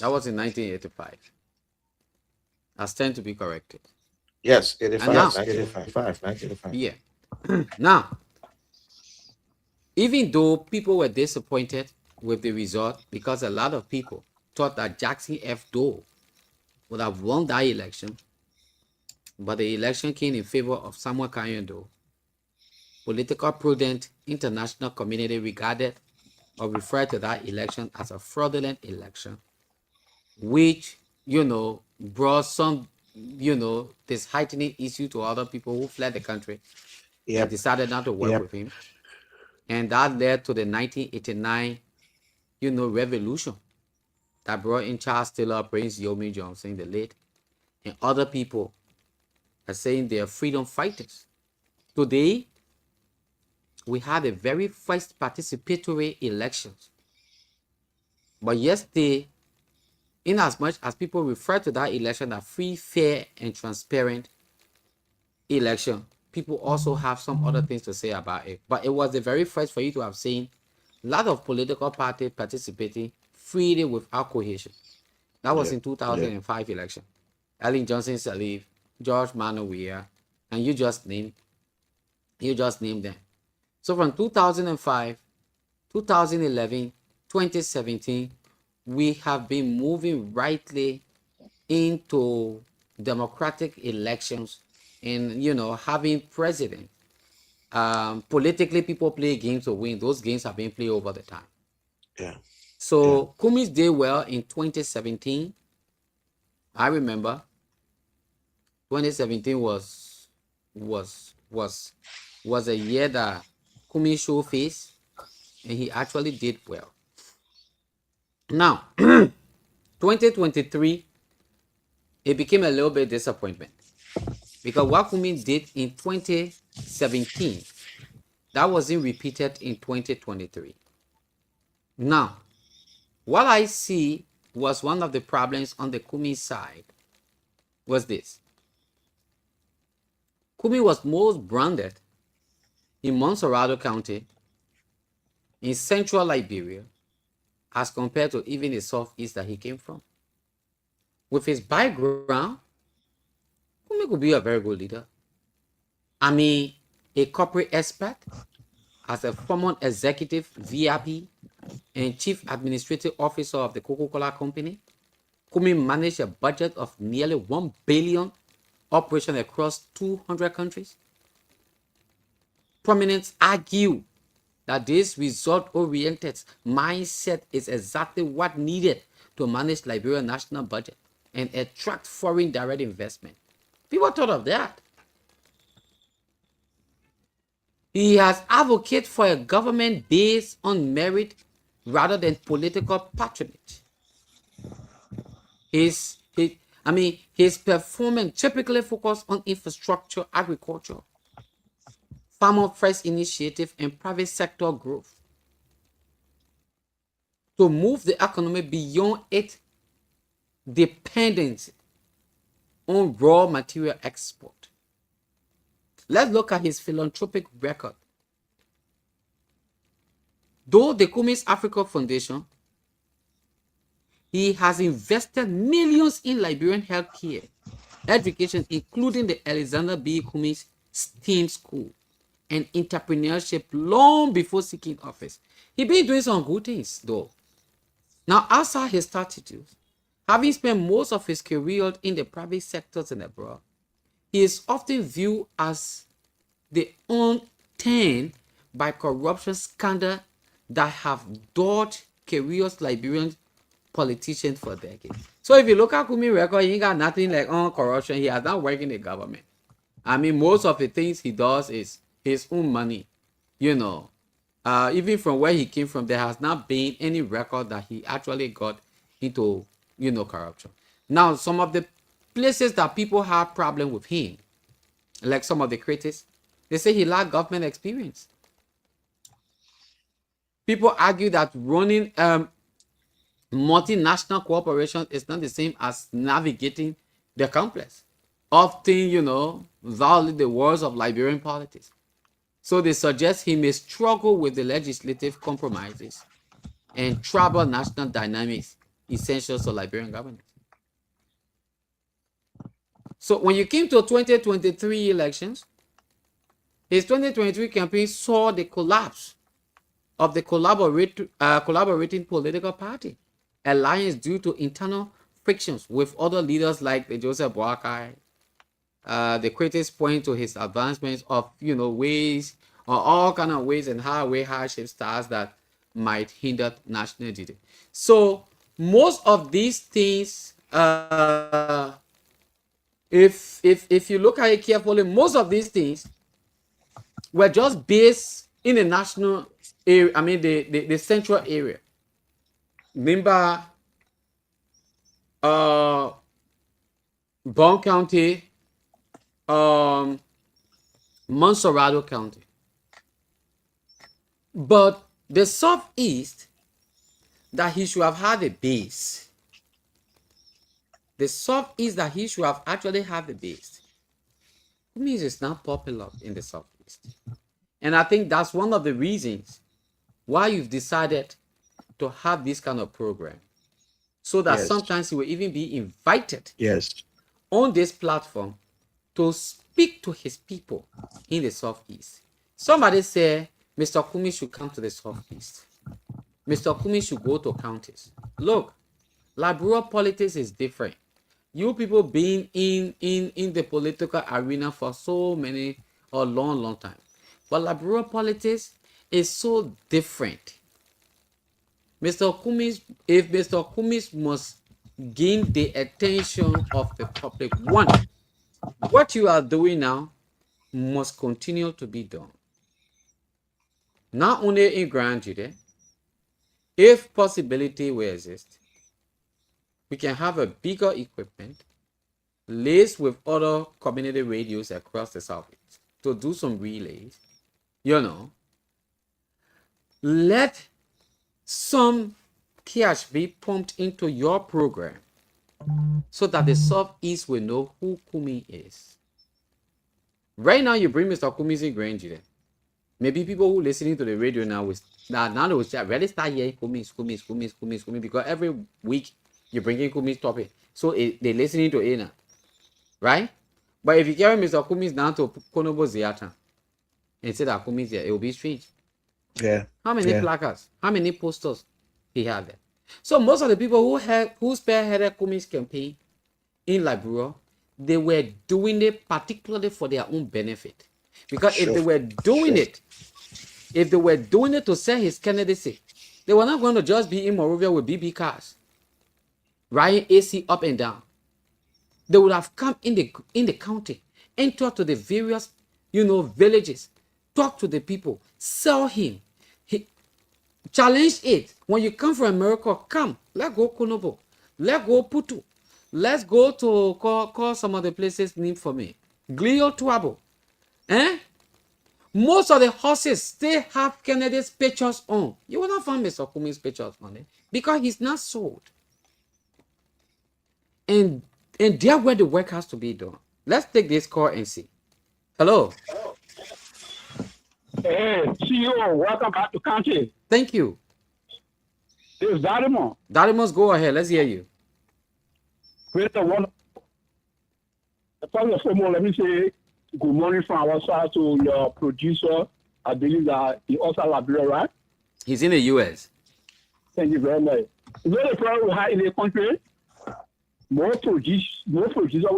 That was in 1985. I stand to be corrected. Yes, 85. And now- 1985. 1985. Yeah. Now, even though people were disappointed with the result because a lot of people thought that Jackson F. Doe would have won that election, but the election came in favor of Samuel Kanyando. Political prudent international community regarded or refer to that election as a fraudulent election, which, brought some, this heightening issue to other people who fled the country and Yep. decided not to work Yep. with him. And that led to the 1989, revolution that brought in Charles Taylor, Prince Yomi Johnson, the late, and other people are saying they are freedom fighters. Today, we had the very first participatory elections. But yesterday, in as much as people refer to that election as free, fair, and transparent election, people also have some other things to say about it. But it was the very first for you to have seen a lot of political parties participating freely without cohesion. That was in 2005 election. Ellen Johnson Sirleaf, George Manuel Weah, and you just named them. So from 2005, 2011, 2017, we have been moving rightly into democratic elections and, having president. Politically, people play games to win. Those games have been played over the time. Yeah. So Kumis did well in 2017. I remember 2017 was a year that Kumi showed face, and he actually did well. Now, 2023, it became a little bit disappointment because what Kumi did in 2017, that wasn't repeated in 2023. Now, what I see was one of the problems on the Kumi side was this. Kumi was most branded in Montserrado County, in central Liberia, as compared to even the southeast that he came from. With his background, Kumi could be a very good leader. I mean, a corporate expert, as a former executive VIP and chief administrative officer of the Coca-Cola Company, Kumi managed a budget of nearly 1 billion operation across 200 countries. Prominents argue that this result-oriented mindset is exactly what needed to manage Liberia's national budget and attract foreign direct investment. People thought of that. He has advocated for a government based on merit rather than political patronage. His performance typically focused on infrastructure, agriculture, farmer first initiative, and private sector growth to move the economy beyond its dependence on raw material export. Let's look at his philanthropic record. Though the Kumi's Africa Foundation, he has invested millions in Liberian healthcare, education, including the Alexander B. Kumi's STEAM School, and entrepreneurship long before seeking office. He been doing some good things, though. Now, outside his statutes, having spent most of his career in the private sectors and abroad, he is often viewed as the untamed by corruption scandal that have dodged careers Liberian politicians for decades. So if you look at Kumi's record, he ain't got nothing like corruption. He has not worked in the government. I mean, most of the things he does is his own money. Even from where he came from, there has not been any record that he actually got into, corruption. Now, some of the places that people have problem with him, like some of the critics, they say he lacked government experience. People argue that running multinational corporation is not the same as navigating the complex. Often, violate the words of Liberian politics. So they suggest he may struggle with the legislative compromises and tribal national dynamics essential to Liberian governance. So when you came to 2023 elections, his 2023 campaign saw the collapse of the collaborating political party alliance due to internal frictions with other leaders like the Joseph Boakai. The critics point to his advancements of ways or all kind of ways and highway hardship styles that might hinder national unity. So most of these things, if you look at it carefully, most of these things were just based in the national area. I mean the central area. Remember, Bond County, Monserrado County. But the Southeast, that he should have had a base. The Southeast that he should have actually had the base. It means it's not popular in the Southeast. And I think that's one of the reasons why you've decided to have this kind of program. So that sometimes he will even be invited on this platform to speak to his people in the Southeast. Somebody said Mr. Kumi should come to the Southeast. Mr. Kumi should go to counties. Look, Liberia politics is different. You people being in the political arena for so many or long time. But Liberia politics is so different. If Mr. Kumi must gain the attention of the public, one, what you are doing now must continue to be done. Not only in Grand Jude, if possibility will exist, we can have a bigger equipment laced with other community radios across the Southeast to do some relays. Let some cash be pumped into your program so that the Southeast will know who Kumi is. Right now, you bring Mr. Kumi's in Grand Jude. Maybe people who are listening to the radio now they will really start hearing Kumi, because every week you bring in Kumi's topic. So they're listening to it now. Right? But if you carry Mr. Kumi's down to Konobo Ziata and say that Kumi's there, it will be strange. Yeah. How many placards? How many posters he had there? So most of the people who spearheaded Kumi's campaign in Liberia, they were doing it particularly for their own benefit. Because if they were doing it to sell his candidacy, they were not going to just be in Monrovia with BB cars, riding AC up and down. They would have come in the county, enter to the various, villages, talk to the people, sell him, challenge it. When you come from America, come, let's go Konobo, let's go Putu, let's go to call some of the places named for me, Glio Tuabo. Most of the horses still have Kennedy's pictures on. You will not find Mr. Kumi's pictures on it because he's not sold. And there where the work has to be done. Let's take this call and see. Hello. Hey, CEO, welcome back to country. Thank you. This is Darimo. Darimos, go ahead. Let's hear you. First of all, let me say good morning from our side to your producer. I believe that he also Liberia, right? He's in the US. Thank you very much. You know the problem we have in the country? More producers when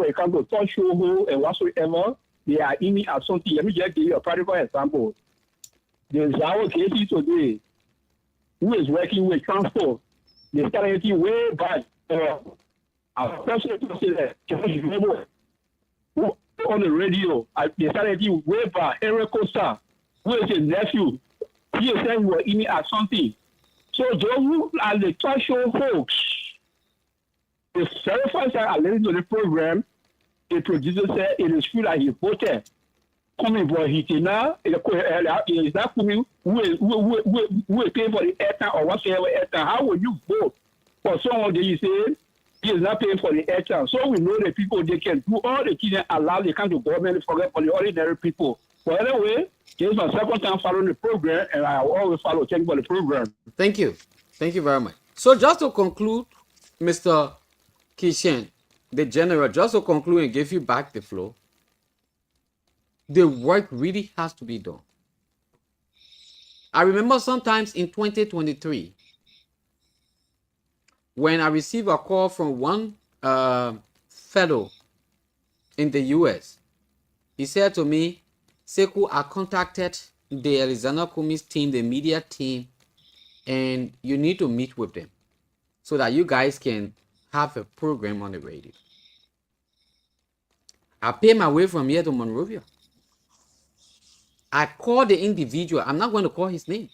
it comes to talk show and whatsoever, they are aiming at something. Let me just give you a practical example. There's our KC today who is working with transport. They started getting way back. Our person to say that on the radio, they started getting way back. Eric Costa, who is his nephew, he said we were aiming at something. So those who are the talk show folks, the certifiers that are listening to the program, the producer said it is true that he voted. Coming for Hitina, is that coming who will pay for the airtime or whatsoever airtime? How will you vote for someone that you say he is not paying for the airtime? So we know the people, they can do all the things that allow the country government to forget for the ordinary people. But anyway, this is my second time following the program, and I will always follow. Thank you for the program. Thank you. Thank you very much. So just to conclude, Mr. Kishen, the general, just to conclude and give you back the floor, the work really has to be done. I remember sometimes in 2023, when I received a call from one fellow in the US, he said to me, Sekou, I contacted the Alexander Kumi's team, the media team, and you need to meet with them so that you guys can have a program on the radio. I pay my way from here to Monrovia. I called the individual. I'm not going to call his name.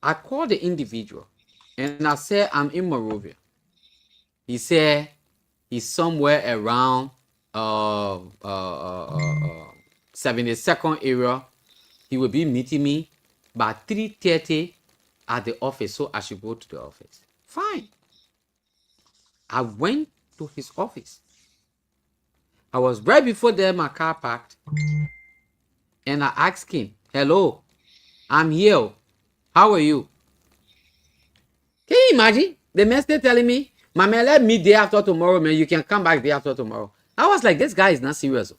I called the individual and I said, I'm in Monrovia. He said he's somewhere around 72nd area. He will be meeting me by 3:30 at the office, so I should go to the office. Fine. I went to his office. I was right before there, my car parked, and I asked him, hello, I'm here. How are you? Can you imagine? The man still telling me, my man, let me day after tomorrow, man. You can come back day after tomorrow. I was like, this guy is not serious.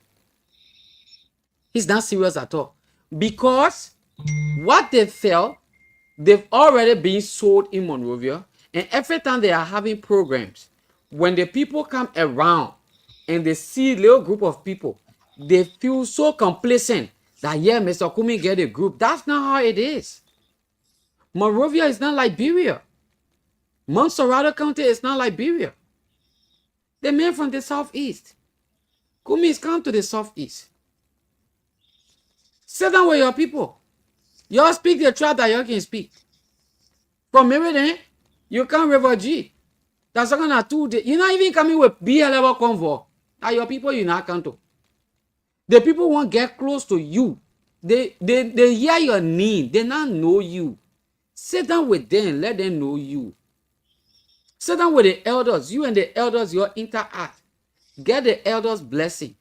He's not serious at all. Because what they felt, they've already been sold in Monrovia. And every time they are having programs, when the people come around and they see a little group of people, they feel so complacent that, yeah, Mr. Kumi get a group. That's not how it is. Monrovia is not Liberia. Montserrat County is not Liberia. The men from the southeast. Kumi is come to the southeast. Sit down with your people. Y'all speak the tribe that y'all can speak. From Meridian, you come River G. That's gonna 2 days. You're not even coming with BL level convoy. Are your people you not come to? The people won't get close to you. They hear your name. They not know you. Sit down with them. Let them know you. Sit down with the elders. You and the elders, you interact. Get the elders' blessing.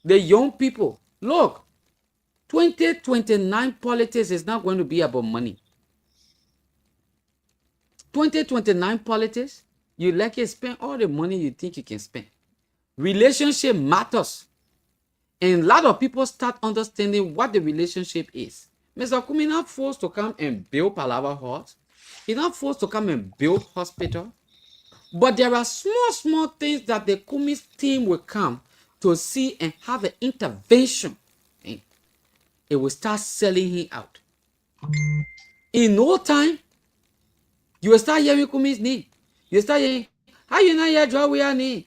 The young people. Look, 2029 politics is not going to be about money. 2029 politics, you like to spend all the money you think you can spend. Relationship matters. And a lot of people start understanding what the relationship is. Mr. Kumi not forced to come and build Palava Halls. He's not forced to come and build hospital. But there are small things that the Kumi's team will come to see and have an intervention. And it will start selling him out. In no time, you will start hearing Kumi's name. You start hearing, how you not hear draw we are name?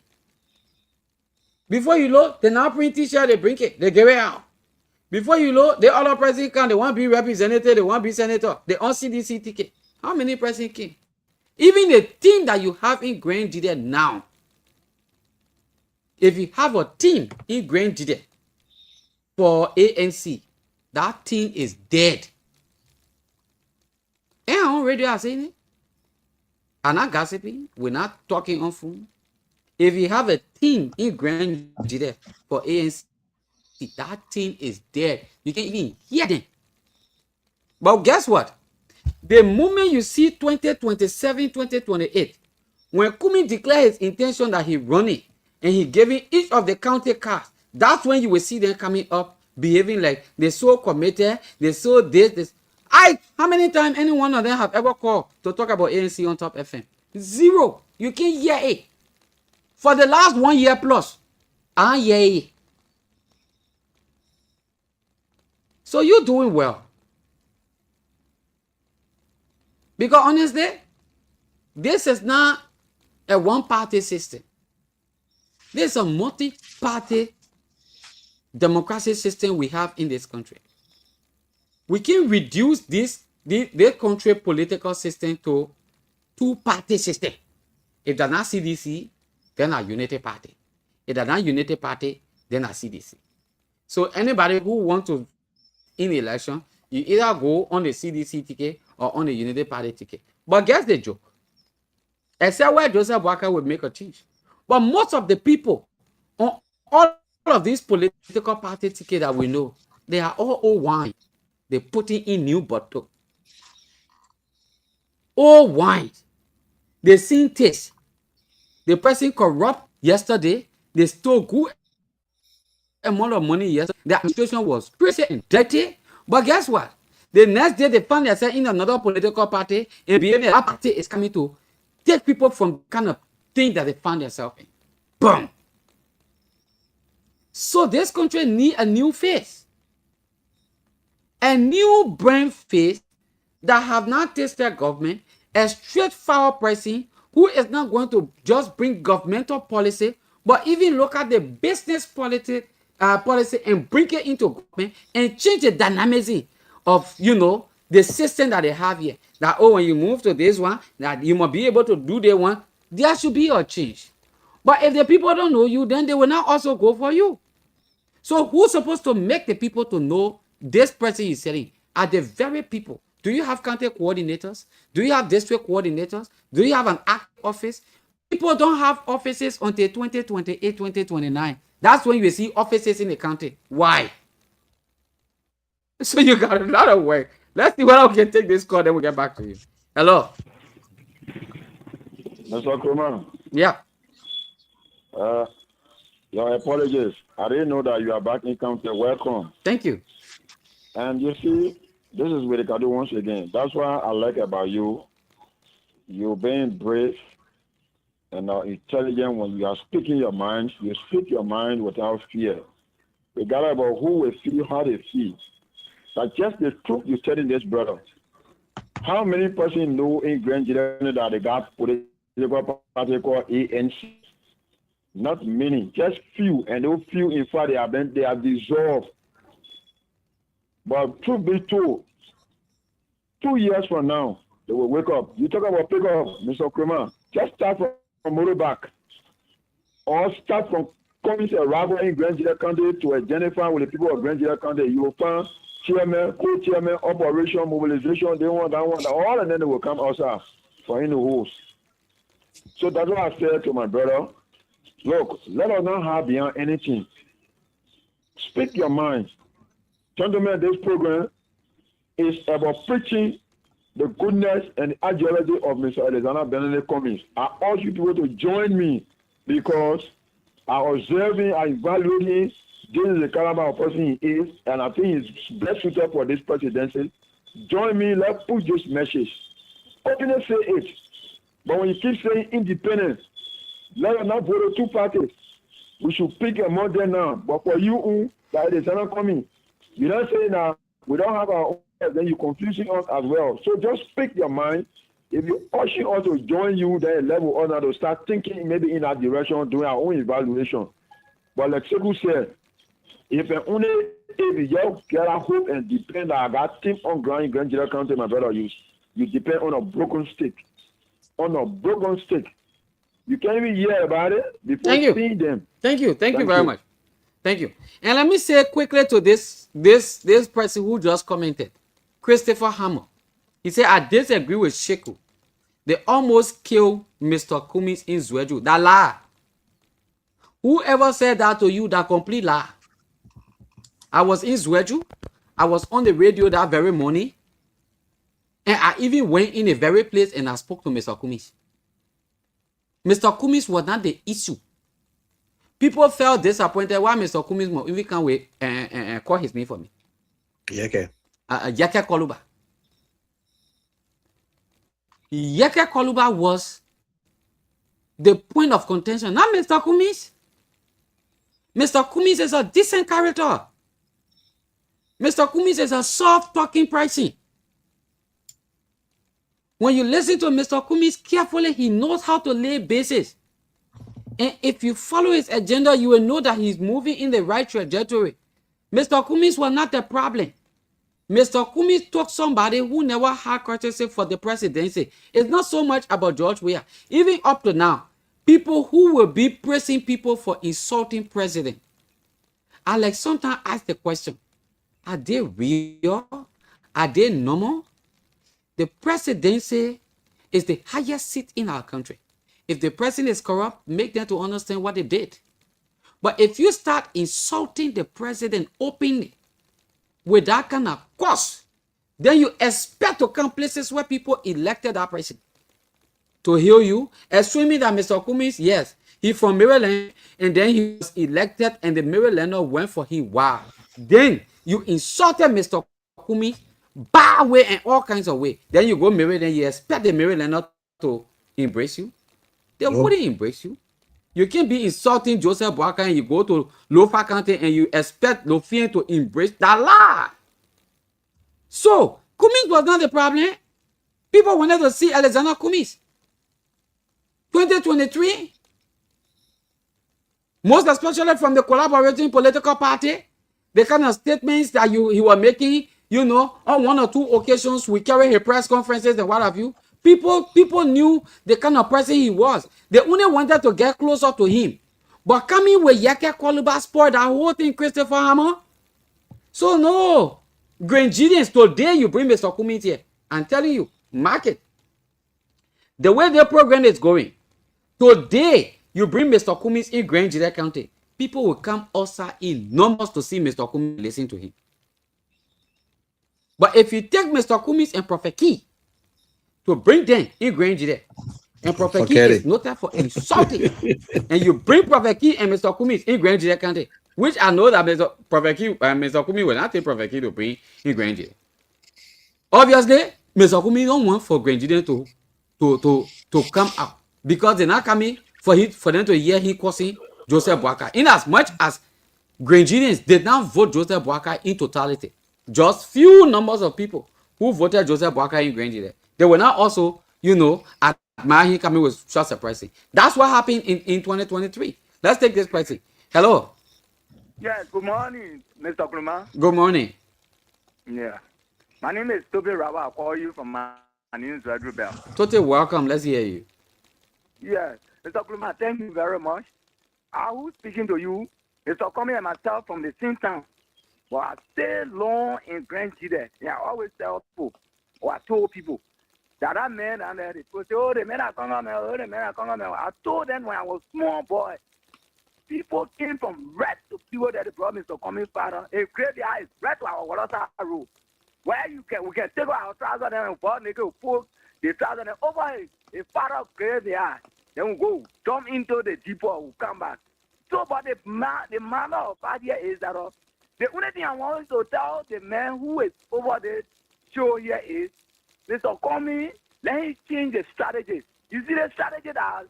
Before you know, they now print t-shirt, they bring it, they give it out. Before you know, the other president can, they want to be representative, they want to be senator, they on CDC ticket. How many presidents came? Even the team that you have in Grand Jide now, if you have a team in Grand Jide for ANC, that team is dead. And on radio are saying it. I'm not gossiping. We're not talking on phone. If you have a team in Grand Jide for ANC, that team is dead. You can't even hear them. But guess what? The moment you see 2027, 2028, when Kumi declared his intention that he's running and he giving each of the county cards, that's when you will see them coming up, behaving like they're so committed, they're so this. How many times any one of them have ever called to talk about ANC on Top FM? Zero. You can't hear it. For the last 1 year plus, I hear it. So you're doing well. Because honestly, this is not a one-party system. This is a multi-party democracy system we have in this country. We can reduce this country political system to two-party system. If they're not CDC, then a unity party. If they're not unity party, then a CDC. So anybody who wants to in election, you either go on the CDC ticket or on the Unity Party ticket. But guess the joke. Except where Joseph Walker would make a change. But most of the people on all of these political party tickets that we know, they are all old wine. They're putting in new bottle. Old wine. They seen taste. The person corrupt yesterday. They stole good amount of money yesterday. The administration was crazy and dirty. But guess what? The next day they found themselves in another political party and behavior. That party is coming to take people from kind of thing that they found themselves in. Boom. So this country needs a new face. A new brand face that have not tasted government, a straightforward person who is not going to just bring governmental policy, but even look at the business policy and bring it into government and change the dynamism of, the system that they have here. That, when you move to this one, that you must be able to do the one. There should be a change. But if the people don't know you, then they will not also go for you. So who's supposed to make the people to know this person is selling? Are the very people. Do you have county coordinators? Do you have district coordinators? Do you have an act office? People don't have offices until 2028, 2029. That's when you see offices in the county. Why? So you got a lot of work. Let's see whether we can take this call, then we'll get back to you. Hello? Mr. Kruma. Yeah. Your apologies. I didn't know that you are back in county. Welcome. Thank you. And you see, this is where Kadu once again. That's what I like about you. You're being brave and intelligent when you are speaking your mind. You speak your mind without fear. Regardless about who will feel, how they feel. That's just the truth you're telling this brother. How many persons know in Grand General that they got political party called ANC? Not many, just few, and those few, in fact, they have dissolved. But truth be told, 2 years from now, they will wake up. You talk about pick up, Mr. Kramer. Just start from motorbike, or start from coming to a rival in Grand General County to identify with the people of Grand General County. You will find chairman, co-chairman, operation, mobilization, they want that, all, and then they will come outside for any host. So that's what I said to my brother. Look, let us not hide behind anything. Speak your mind. Gentlemen, this program is about preaching the goodness and ideology of Mr. Alexander Benedict Cummings. I urge you people to join me because I observing, I evaluating, this is the caliber of person he is, and I think he's best suited for this presidency. Join me, let's push this message. Openly say it. But when you keep saying independence, let us not vote two parties. We should pick among them now. But for you, that is not coming. You don't say now, we don't have our own, then you're confusing us as well. So just speak your mind. If you urging us to join you, then level on to start thinking maybe in that direction, doing our own evaluation. But like Sekou said, if you get a hope and depend on that team on ground in Grand General County, my brother, you depend on a broken stick. On a broken stick. You can't even hear about it before seeing them. Thank you very much. Thank you. And let me say quickly to this person who just commented, Christopher Hammer. He said, I disagree with Sheku. They almost killed Mr. Cummings in Zweju. That lie. Whoever said that to you, that complete lie. I was in Zweju. I was on the radio that very morning. And I even went in a very place and I spoke to Mr. Cummings. Mr. Cummings was not the issue. People felt disappointed why Mr. Cummings even can't wait and call his name for me. Yeke. Yeke Koluba. Yeke Koluba was the point of contention, not Mr. Cummings. Mr. Cummings is a decent character. Mr. Cummings is a soft-talking person. When you listen to Mr. Cummings carefully, he knows how to lay bases. And if you follow his agenda, you will know that he's moving in the right trajectory. Mr. Cummings was not the problem. Mr. Cummings took somebody who never had courtesy for the presidency. It's not so much about George Weah. Even up to now, people who will be praising people for insulting president. I like sometimes ask the question, are they real? Are they normal? The presidency is the highest seat in our country. If the president is corrupt, make them to understand what they did. But if you start insulting the president openly with that kind of course, then you expect to come places where people elected that person to heal you, assuming that Mr. Cummings, yes, he's from Maryland, and then he was elected and the Marylander went for him. Wow. Then you insulted Mr. Cummings bad way and all kinds of way. Then you go Maryland, and you expect the Marylander to embrace you. They wouldn't embrace you. You can't be insulting Joseph Boakai and you go to Lofa County and you expect Lofian to embrace that lie. So Cummings was not the problem. People wanted to see Alexander Cummings. 2023, most especially from the collaborating political party, the kind of statements that he was making, on 1 or 2 occasions, we carry his press conferences and what have you. People knew the kind of person he was. They only wanted to get closer to him. But coming with Yeke Koluba spoiled that whole thing, Christopher Hammer. So no, Grangidians, today you bring Mr. Cummings here. I'm telling you, mark it. The way the program is going, today you bring Mr. Cummings in Grangidia County, people will come also in numbers to see Mr. Cummings, listen to him. But if you take Mr. Cummings and Prophet Key to bring them in Grangidia, and Prophet Key is noted for insulting, and you bring Prophet Key and Mr. Cummings in Grangidia County, which I know that Prophet Key and Mr. Cummings will not take Prophet Key to bring in Grangidia. Obviously, Mr. Cummings don't want for Grangidia to come out, because they're not coming for them to hear him cursing Joseph Boakai. In as much as Grangidians did not vote Joseph Boakai in totality, just few numbers of people who voted Joseph Boakai in Grangidia, they were not also, admire him coming with such a pricing. That's what happened in 2023. Let's take this pricing. Hello. Yes, good morning, Mr. Kluma. Good morning. Yeah. My name is Toby Rawa. I call you from my name is Red Bell. Totally welcome. Let's hear you. Yes, Mr. Kluma, thank you very much. I was speaking to you, Mr. Comey and myself from the same town. But I stayed long in Grand Chile. Yeah, I always tell people, or I told people, that man and they say, oh, the men are coming, oh, the men are coming. I told them when I was small boy, people came from red to people that brought Mr. Comey's father. A great guy is red to our water road. Where we can take our trousers and put nigga pull the trousers and over a father graveyard. Then we go jump into the depot, we come back. So, but the matter of fact here is that the only thing I want to tell the man who is over the show here is, Mr. Comey, let him change the strategy. You see the strategy that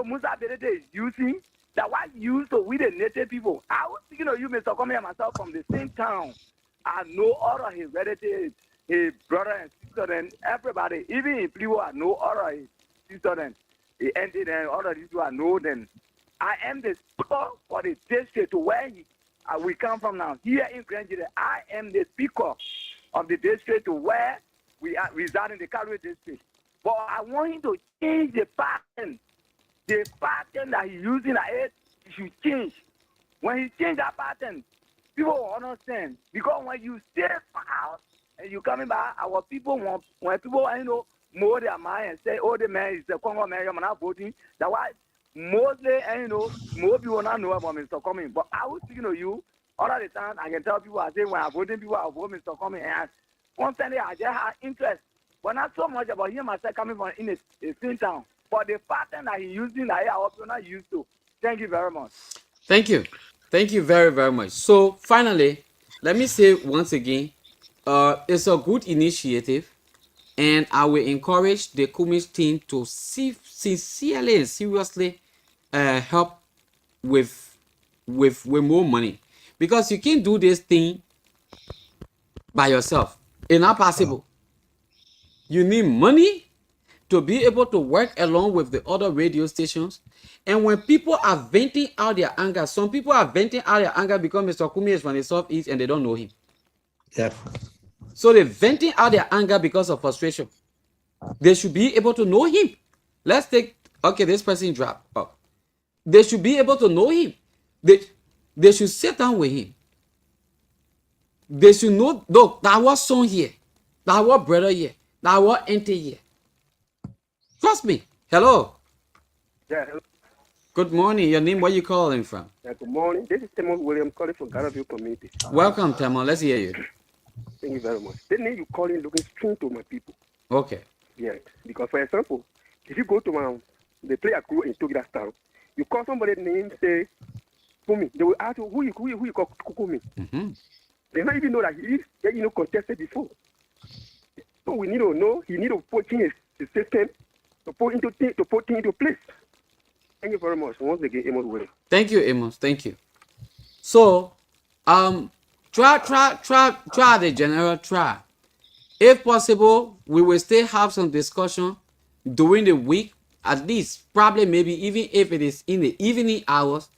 Musa Berede is using, that was used to with the native people. I was speaking to you, Mr. Comey, and myself from the same town. I know all of his relatives, his brother and sister, and everybody, even in Pliwo, I know all of his sister and he ended and all of these people, I know them. I am the speaker for the district to where we come from now. Here in Grand Chile, I am the speaker of the district to where we are residing in the Calgary district. But I want him to change the pattern. The pattern that he's using, he should change. When he change that pattern, people will understand. Because when you stay out and you coming back, our people want, when people more their mind and say, oh, the man is the Congo man, you're not voting. That's why mostly, more people not know about Mr. Comey. But I was speaking to you all of the time. I can tell people, I say, when I'm voting, people I vote Mr. Comey. And constantly, I just have interest. But not so much about him myself coming from in a same town. But the pattern that he's using, that our people not used to. Thank you very much. Thank you. Thank you very, very much. So, finally, let me say once again, it's a good initiative. And I will encourage the Cummings team to sincerely and seriously help with more money. Because you can't do this thing by yourself. It's not possible. You need money to be able to work along with the other radio stations. And when people are venting out their anger, some people are venting out their anger because Mr. Cummings is from the Southeast and they don't know him. Yeah. So they're venting out their anger because of frustration. They should be able to know him. Let's take, okay, this person dropped up. They should be able to know him. They should sit down with him. They should know, look, that was son here. That was brother here. That was auntie here. Trust me. Hello. Yeah, hello. Good morning. Your name, where you calling from? Yeah, good morning. This is Timon William calling from Garreville Community. Welcome, Tamon. Let's hear you. Thank you very much. The name you calling looking straight to my people. Okay. Yeah, because for example, if you go to they play a crew in Togida town, you call somebody name, say, Kumi. They will ask you who you call Kumi. Mm-hmm. They don't even know that he is contested before. So we need to know, he need to put in his system to put things into place. Thank you very much. Once again, Amos William. Thank you, Amos. Thank you. So, try the general try. If possible, we will still have some discussion during the week, at least, probably maybe even if it is in the evening hours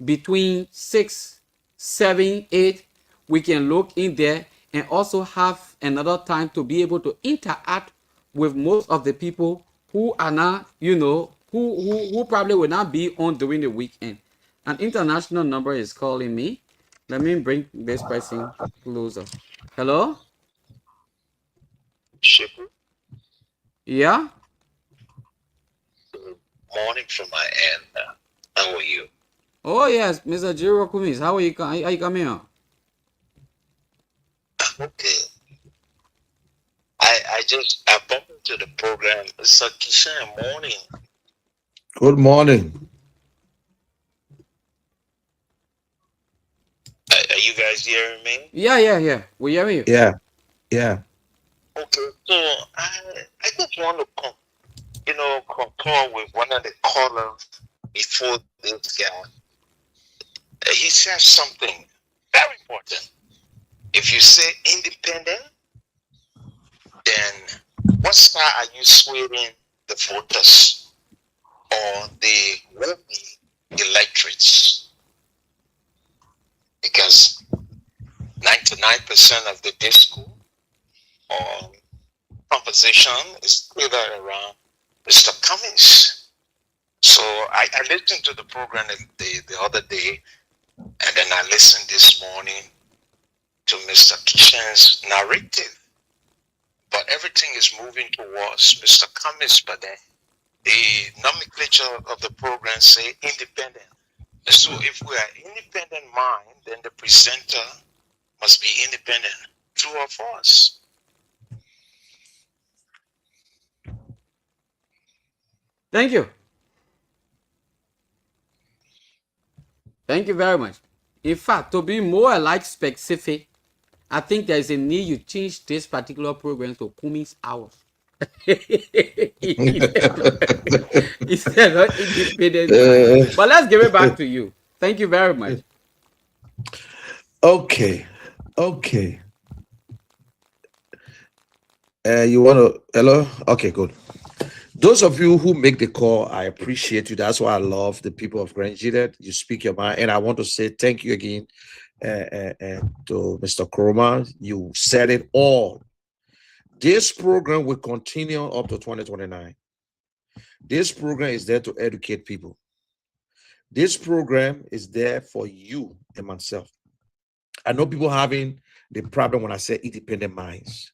between 6, 7, 8, we can look in there and also have another time to be able to interact with most of the people who are not, who probably will not be on during the weekend. An international number is calling me. Let me bring this person closer. Hello? Shipper, Yeah? good morning from my end. How are you? Oh, yes, Mr. Jiro Kumis. How are you coming on? Okay. I bumped into the program. So Kishan, morning. Good morning. Are you guys hearing me? Yeah. We hear you. Yeah, yeah. Okay. So I just want to concur with one of the callers before this guy. He said something very important. If you say independent, then what side are you swaying the voters or the will-be electorates? Because 99% of the discourse or conversation is either around Mr. Cummings. So I listened to the program the other day, and then I listened this morning to Mr. Kishan's narrative. But everything is moving towards Mr. Cummings, but then the nomenclature of the program say independent. So if we are independent mind, then the presenter must be independent. True or false? Thank you. Thank you very much. In fact, to be more like specific, I think there is a need you change this particular program to Kumis hours. Instead of independent mind. But let's give it back to you. Thank you very much. Okay. You want to? Hello? Okay, good. Those of you who make the call, I appreciate you. That's why I love the people of Grand Gilead. You speak your mind. And I want to say thank you again to Mr. Kroma. You said it all. This program will continue up to 2029. This program is there to educate people. This program is there for you and myself. I know people having the problem when I say independent minds.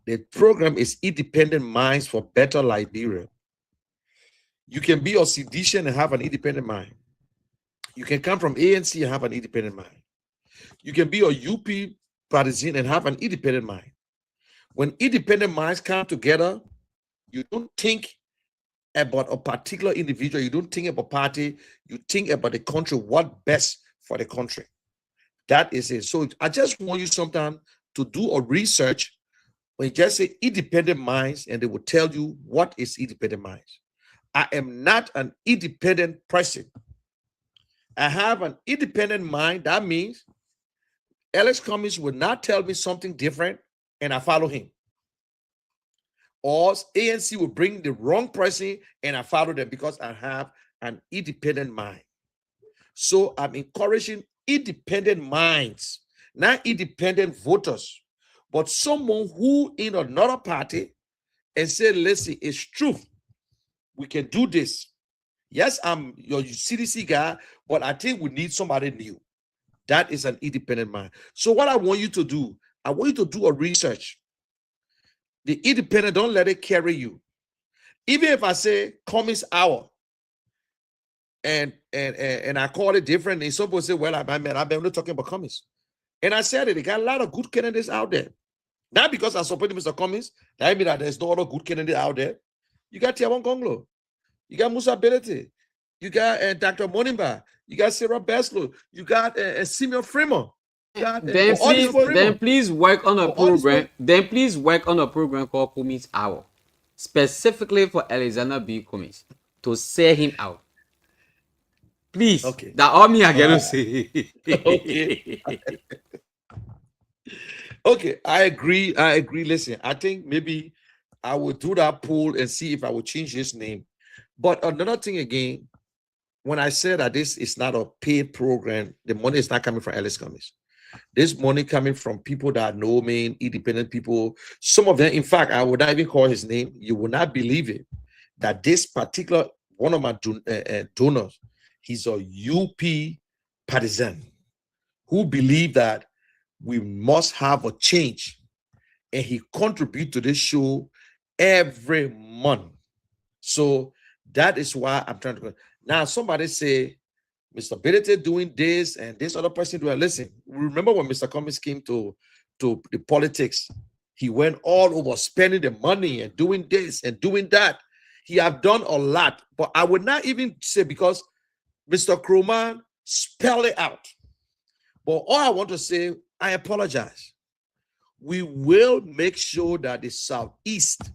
The program is independent minds for better Liberia. You can be a seditious and have an independent mind. You can come from ANC and have an independent mind. You can be a UP partisan and have an independent mind. When independent minds come together, you don't think about a particular individual. You don't think about party. You think about the country, what best for the country. That is it. So I just want you sometime to do a research when you just say independent minds, and they will tell you what is independent minds. I am not an independent person. I have an independent mind. That means Alex Cummings will not tell me something different and I follow him. Or ANC will bring the wrong person and I follow them because I have an independent mind. So I'm encouraging independent minds, not independent voters, but someone who in another party and say, listen, it's truth. We can do this. Yes, I'm your CDC guy, but I think we need somebody new. That is an independent mind. So what I want you to do, I want you to do a research. The independent, don't let it carry you. Even if I say Cummings hour, and I call it different, and some people say, well, I'm not talking about Cummings. And I said it, they got a lot of good candidates out there. Not because I support Mr. Cummings, that means that there's no other good candidate out there. You got Tiawan Gonglo, you got Musa Belete, you got Dr. Monimba, you got Sarah Beslow, you got Simeon Freeman. Then please work on a program. Then please work on a program called Kumis Hour, specifically for Alexander B. Kumis, to sell him out. Please. Okay. That all me I get to say. Okay. Okay, I agree. I agree. Listen, I think maybe I will do that poll and see if I will change his name. But another thing again, when I said that this is not a paid program, the money is not coming from Ellis Cummings. This money coming from people that know me, independent people. Some of them, in fact, I would not even call his name. You will not believe it, that this particular one of my donors, he's a UP partisan who believe that we must have a change, and he contribute to this show every month. So that is why I'm trying to go. Now somebody say Mr. Benedict doing this and this other person doing. Listen, remember when Mr. Cummings came to the politics, he went all over spending the money and doing this and doing that. He have done a lot, but I would not even say, because Mr. Kroman spell it out. But all I want to say, I apologize. We will make sure that the Southeast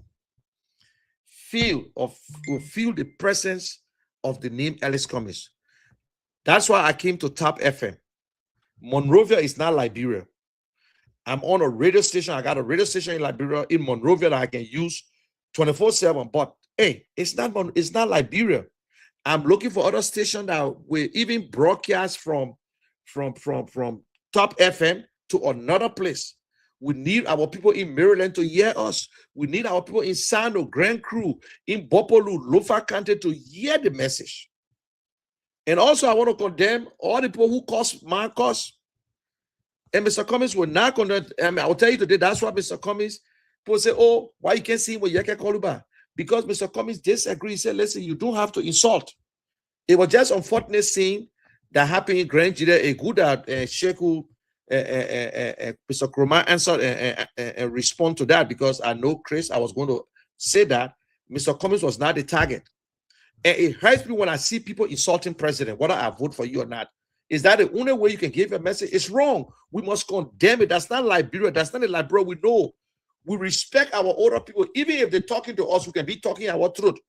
will feel the presence of the name Ellis Cummings. That's why I came to Top FM. Monrovia is not Liberia. I'm on a radio station. I got a radio station in Liberia, in Monrovia, that I can use 24/7. But hey, it's not Liberia. I'm looking for other stations that will even broadcast from Top FM to another place. We need our people in Maryland to hear us. We need our people in Sano, Grand Crew, in Bopolu, Lofa County to hear the message. And also, I want to condemn all the people who cause my cause. And Mr. Cummings will not condemn. I mean, I will tell you today, that's why Mr. Cummings, people say, oh, why you can't see him with Yeke Koluba? Because Mr. Cummings disagrees. He said, listen, you don't have to insult. It was just unfortunate scene that happened in Grand Jide, a good Sheku, Mr. Kroma answered and respond to that, because I know, Chris, I was going to say that Mr. Cummings was not the target. And it hurts me when I see people insulting president, whether I vote for you or not. Is that the only way you can give a message? It's wrong. We must condemn it. That's not Liberia. That's not the Liberia we know. We respect our older people. Even if they're talking to us, we can be talking our truth,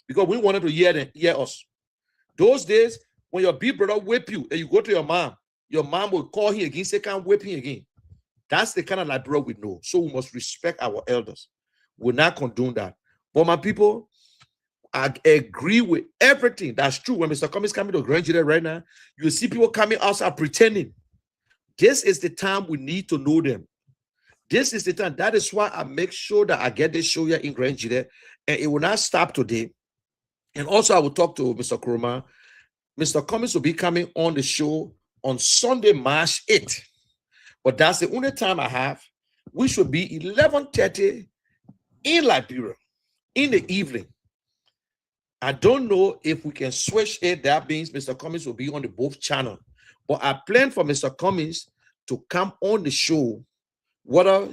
because we wanted to hear us. Those days, when your big brother whip you and you go to your mom will call him again, say, can't whip him again. That's the kind of Liberia we know. So we must respect our elders. We'll not condone that. But my people, I agree with everything. That's true. When Mr. Cummings coming to Grand Jide right now, you see people coming outside pretending. This is the time we need to know them. This is the time. That is why I make sure that I get this show here in Grand Jide, and it will not stop today. And also, I will talk to Mr. Kroma. Mr. Cummings will be coming on the show on Sunday, March 8th. But that's the only time I have. We should be 11:30 in Liberia in the evening. I don't know if we can switch it. That means Mr. Cummings will be on the both channel. But I plan for Mr. Cummings to come on the show, whether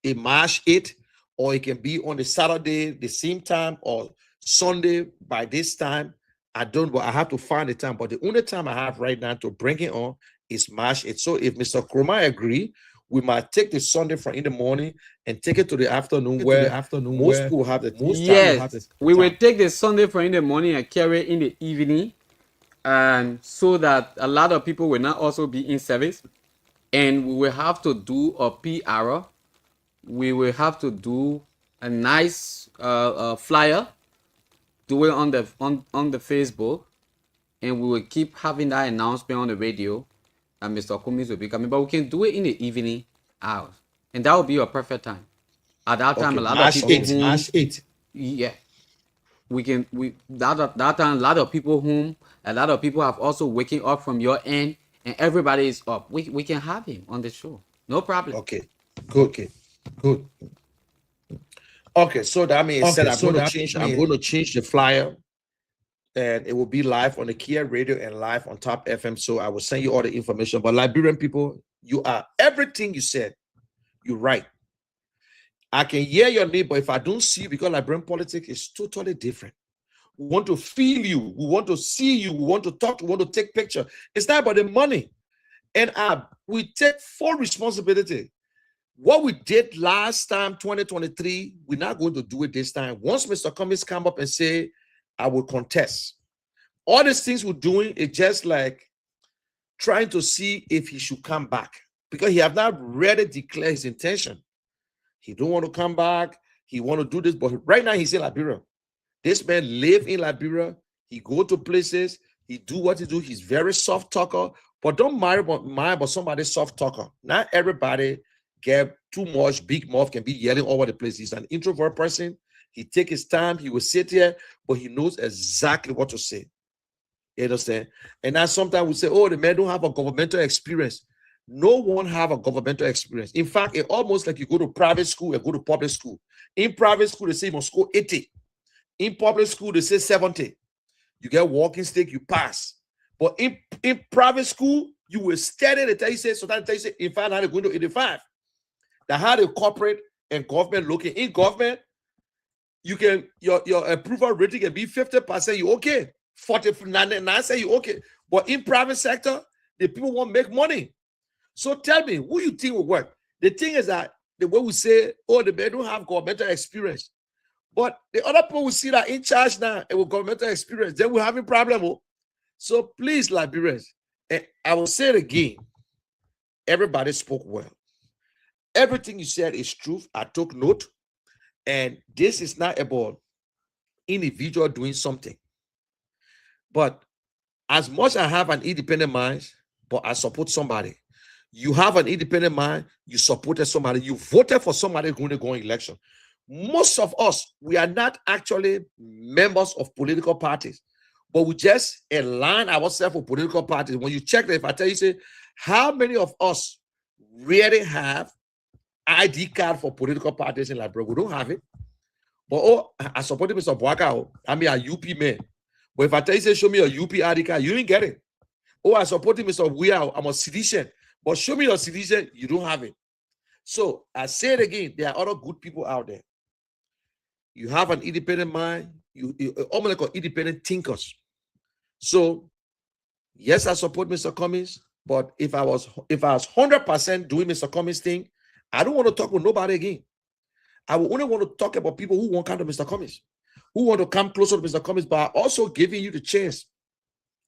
in March 8th, or it can be on the Saturday, the same time, or Sunday by this time. I don't, but I have to find the time. But the only time I have right now to bring it on is March 8th. So if Mr. Kroma agree, we might take the Sunday from in the morning and take it to the afternoon, where most people have the most time. Yes, we will take the Sunday from in the morning and carry it in the evening, and so that a lot of people will not also be in service. And we will have to do a PR. We will have to do a nice flyer, do it on the Facebook, and we will keep having that announcement on the radio. And Mr. Cummings will be coming, but we can do it in the evening hours, and that will be a perfect time. At that time, a lot of people March 8th. Yeah, that time, a lot of people have also waking up from your end, and everybody is up. We can have him on the show, no problem. Okay, good. Okay, so that means I'm going to change the flyer, and it will be live on the Kia Radio and live on Top FM. So I will send you all the information. But Liberian people, you are everything you said. You're right. I can hear your name, but if I don't see you, because Liberian politics is totally different. We want to feel you. We want to see you. We want to talk. We want to take picture. It's not about the money. And we take full responsibility. What we did last time, 2023, we're not going to do it this time. Once Mr. Cummings come up and say, I will contest. All these things we're doing is just like trying to see if he should come back. because he have not really declared his intention. He don't want to come back. He want to do this, but right now he's in Liberia. This man live in Liberia. He go to places. He do what he do. He's very soft talker, but don't mind about somebody soft talker. Not everybody get too much big mouth, can be yelling all over the place. He's an introvert person. He take his time. He will sit here, but he knows exactly what to say. You understand? And now sometimes we say, oh, the man don't have a governmental experience. No one have a governmental experience. In fact, it's almost like you go to private school and go to public school. In private school, they say you must score 80. In public school, they say 70. You get walking stick, you pass. But in private school, you will study. They tell you, sometimes they say, in fact, now they're going to 85. That's how the corporate and government looking. In government, you can, your approval rating can be 50%, you okay. 49 say you okay. But in private sector, the people won't make money. So tell me, who you think will work? The thing is that the way we say, oh, the men don't have governmental experience. But the other people will see that in charge now and with governmental experience, then we're having a problem. Oh. So please, Liberians, and I will say it again, everybody spoke well. Everything you said is truth. I took note. And this is not about individual doing something. But as much as I have an independent mind, but I support somebody. You have an independent mind, you supported somebody, you voted for somebody going to go in election. Most of us, we are not actually members of political parties, but we just align ourselves with political parties. When you check that, if I tell you, say, how many of us really have ID card for political parties in Liberia? We don't have it. But oh, I supported Mr. Boaka. I mean, a UP man. But if I tell you, say, show me your UP ID card, you didn't get it. Oh, I supported Mr. Weah. I'm a citizen. But show me your citizen, you don't have it. So I say it again, there are other good people out there. You have an independent mind, you almost like independent thinkers. So yes, I support Mr. Cummings, but if I was 100% doing Mr. Cummings' thing, I don't want to talk with nobody again. I will only want to talk about people who want to come to Mr. Cummings, who want to come closer to Mr. Cummings, but also giving you the chance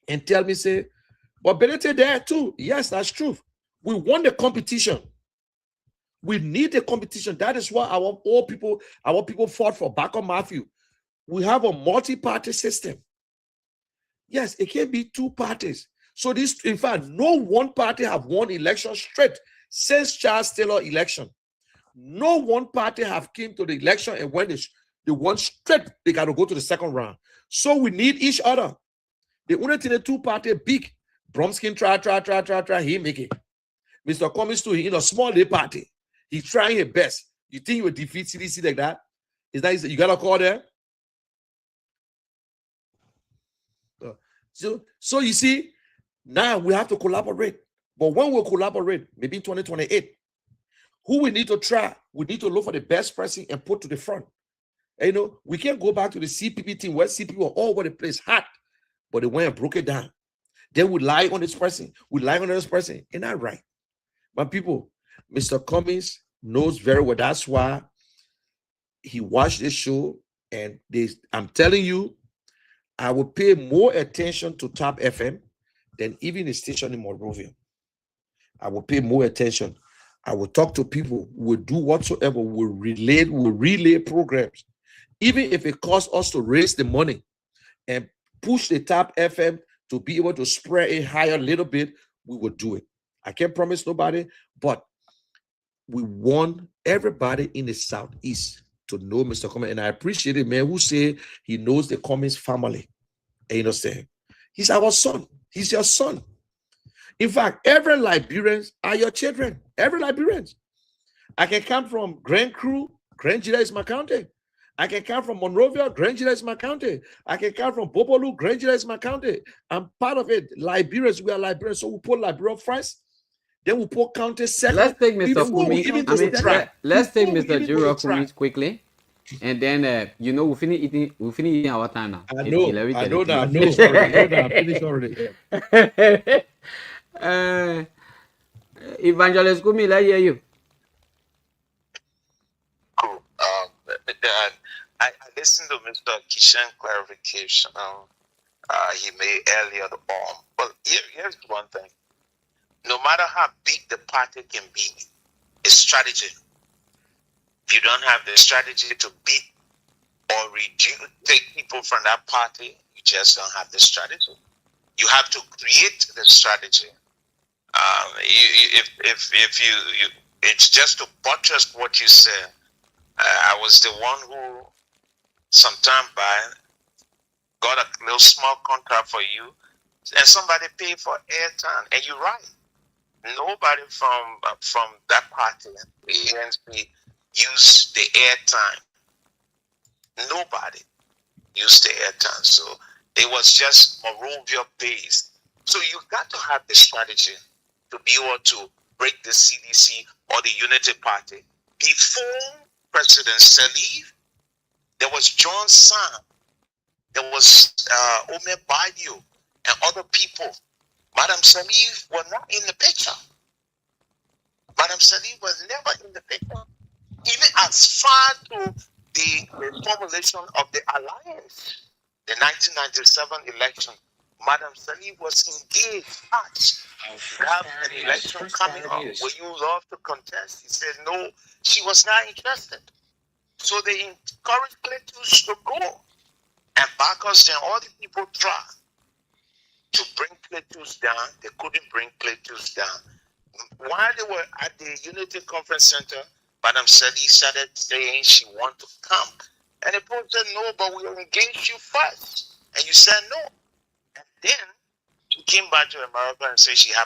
and tell me, say, but Benete there too. Yes, that's true. We won the competition. We need the competition. That is why our people fought for Backup Matthew. We have a multi-party system. Yes, it can be two parties. So this, in fact, no one party have won election straight since Charles Taylor election. No one party have came to the election and when they won straight, they got to go to the second round. So we need each other. The only thing the two party big, Bromskin try, he make it. Mr. Cummings too, he in a small day party. He's trying his best. You think you will defeat CDC like that? Is that you got a call there? So you see, now we have to collaborate. But when we collaborate, maybe in 2028, who we need to try, we need to look for the best person and put to the front. And, you know, we can't go back to the CPP team where CPP were all over the place hot, but they went and broke it down. Then we lie on this person, we lie on this person. Ain't that right? My people, Mr. Cummings knows very well. That's why he watched this show. And I'm telling you, I will pay more attention to Top FM than even the station in Monrovia. I will pay more attention. I will talk to people, will do whatsoever, will relay programs. Even if it costs us to raise the money and push the Top FM to be able to spread it higher a little bit, we will do it. I can't promise nobody, but we want everybody in the Southeast to know Mr. Cummings. And I appreciate it, man, who say he knows the Cummings family. And you know, saying he's our son. He's your son. In fact, every Liberians are your children. Every Liberians. I can come from Grand Cru. Grand Gila is my county. I can come from Monrovia. Grand Gila is my county. I can come from Bobolu. Grand Gila is my county. I'm part of it. Liberians, we are Liberians. So we put Liberia first. Then we put county second. Let's take Mr. Cummings. Let's take Mr. Juro Cummings quickly. And then you know we finish eating our time now. I know that. Finish already. Evangelist Kumi, I hear you. Cool. I listened to Mr. Kishan clarification he made earlier the bomb. But here's one thing. no matter how big the party can be, it's strategy. If you don't have the strategy to beat or reduce, take people from that party, you just don't have the strategy. You have to create the strategy. If you, it's just to buttress what you said. I was the one who, sometime back, got a little small contract for you, and somebody paid for airtime, and you're right. Nobody from that party, the ANC, used the airtime. Nobody used the airtime, so it was just Morovia based. So you got to have the strategy to be able to break the CDC or the Unity Party. Before President Salif, there was John San, there was Omer Badio, and other people. Madam Salif was not in the picture. Madam Salif was never in the picture. Even as far to the formulation of the alliance, the 1997 election, Madam Salif was engaged at. You have an election coming up where you love to contest. He said no, she was not interested. So they encouraged Cletus to go. And Bacchus, then all the people tried to bring Cletus down. They couldn't bring Cletus down. While they were at the Unity Conference Center, Madam Salif started saying she wanted to come. And the people said, no, but we will engage you first. And you said no. And then she came back to America and said she had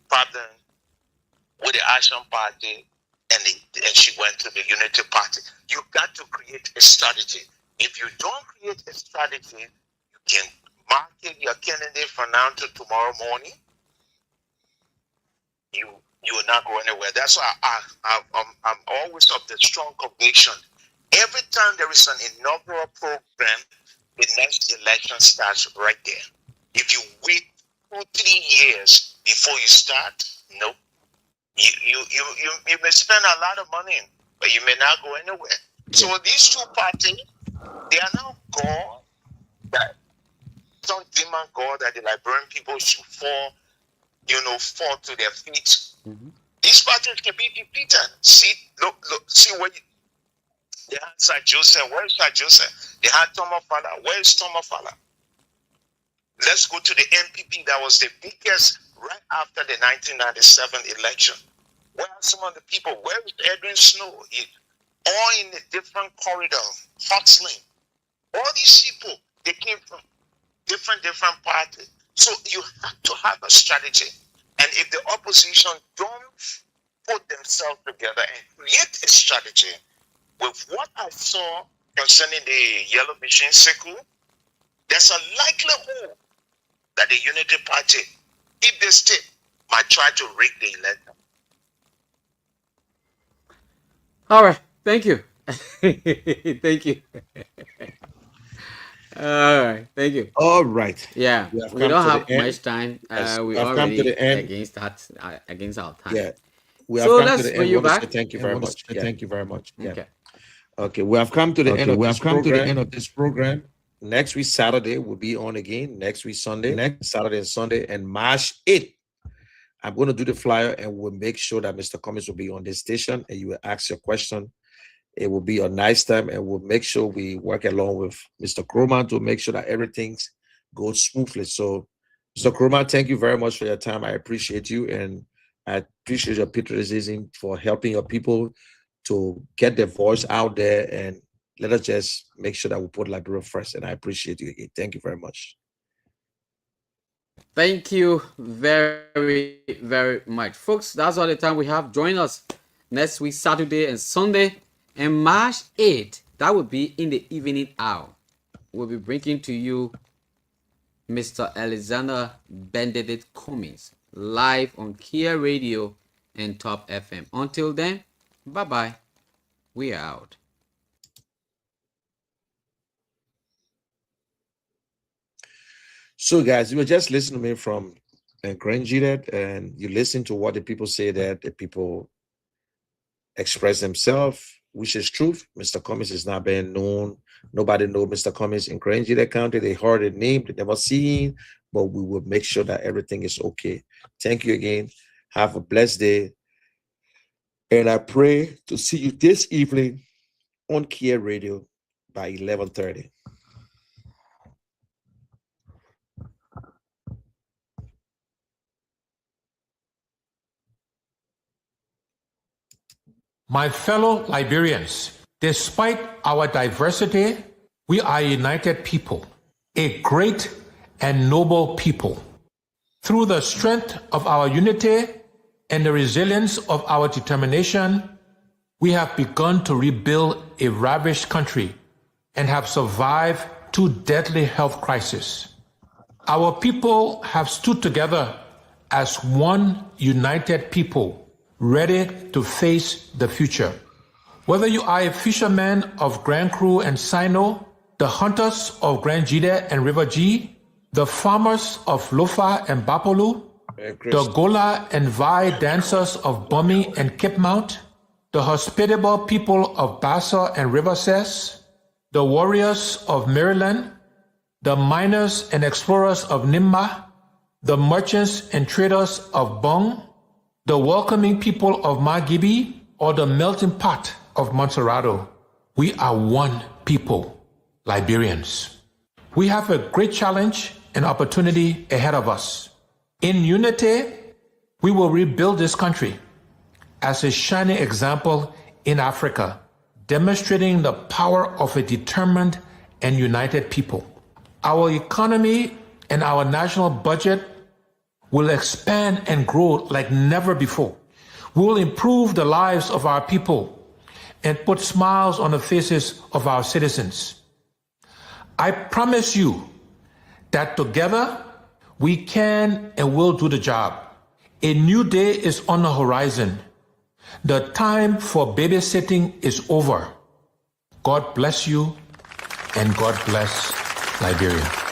problem with the Action Party, and she went to the Unity Party. You got to create a strategy. If you don't create a strategy, you can market your candidate from now to tomorrow morning. You will not go anywhere. That's why I'm always of the strong conviction. Every time there is an inaugural program, the next election starts right there. If you wait 2-3 years before you start, no. You may spend a lot of money, but you may not go anywhere. So these two parties, they are now God that some demon God that the Liberian people should fall to their feet. Mm-hmm. These parties can be defeated. See where they had Sir Joseph. Where is Sir Joseph? They had Tomo Fala. Where is Tomo Fala? Let's go to the NPP that was the biggest right after the 1997 election. Where are some of the people? Where is Edwin Snow? All in a different corridor, Foxlane. All these people, they came from different parties. So you have to have a strategy. And if the opposition don't put themselves together and create a strategy, with what I saw concerning the Yellow Machine Circle, there's a likelihood that the Unity Party, if they stay, might try to rig the election. All right. Thank you. Thank you. All right. Thank you. All right. Yeah. We don't have much time. Yes, We have come already to the end. against our time. Yeah. We have So come let's to the bring end. you Want to back. say thank you very much. Yeah. Thank you very much. Yeah. Okay. Okay. We have come to the end of We this have come to the program. end of this program. Next week, Saturday, we'll be on again. Next week, Sunday. Next Saturday and Sunday. And March 8th, I'm going to do the flyer and we'll make sure that Mr. Cummings will be on this station and you will ask your question. It will be a nice time and we'll make sure we work along with Mr. Kroman to make sure that everything goes smoothly. So, Mr. Kroman, thank you very much for your time. I appreciate you and I appreciate your patriotism for helping your people to get their voice out there, and let us just make sure that we put Liberia first. And I appreciate you again. Thank you very much. Thank you very, very much. Folks, that's all the time we have. Join us next week, Saturday and Sunday. And March 8th, that will be in the evening hour. We'll be bringing to you Mr. Alexander Benedict Cummings live on Kia Radio and Top FM. Until then, bye-bye. We are out. So, guys, you were just listening to me from Grangidet, and you listen to what the people say, that the people express themselves, which is truth. Mr. Cummings is not being known. Nobody knows Mr. Cummings in Grangidet County. They heard the name, they never seen, but we will make sure that everything is okay. Thank you again. Have a blessed day. And I pray to see you this evening on Kia Radio by 11:30. My fellow Liberians, despite our diversity, we are a united people, a great and noble people. Through the strength of our unity and the resilience of our determination, we have begun to rebuild a ravished country and have survived 2 deadly health crises. Our people have stood together as one united people, ready to face the future. Whether you are a fisherman of Grand Cru and Sino, the hunters of Grand Jide and River G, the farmers of Lofa and Bapolu, the Gola and Vai dancers of Bumi and Cape Mount, the hospitable people of Bassa and River Ses, the warriors of Maryland, the miners and explorers of Nimba, the merchants and traders of Bong, the welcoming people of Magibi, or the melting pot of Montserrado. We are one people, Liberians. We have a great challenge and opportunity ahead of us. In unity, we will rebuild this country as a shining example in Africa, demonstrating the power of a determined and united people. Our economy and our national budget will expand and grow like never before. We will improve the lives of our people and put smiles on the faces of our citizens. I promise you that together we can and will do the job. A new day is on the horizon. The time for babysitting is over. God bless you and God bless Liberia.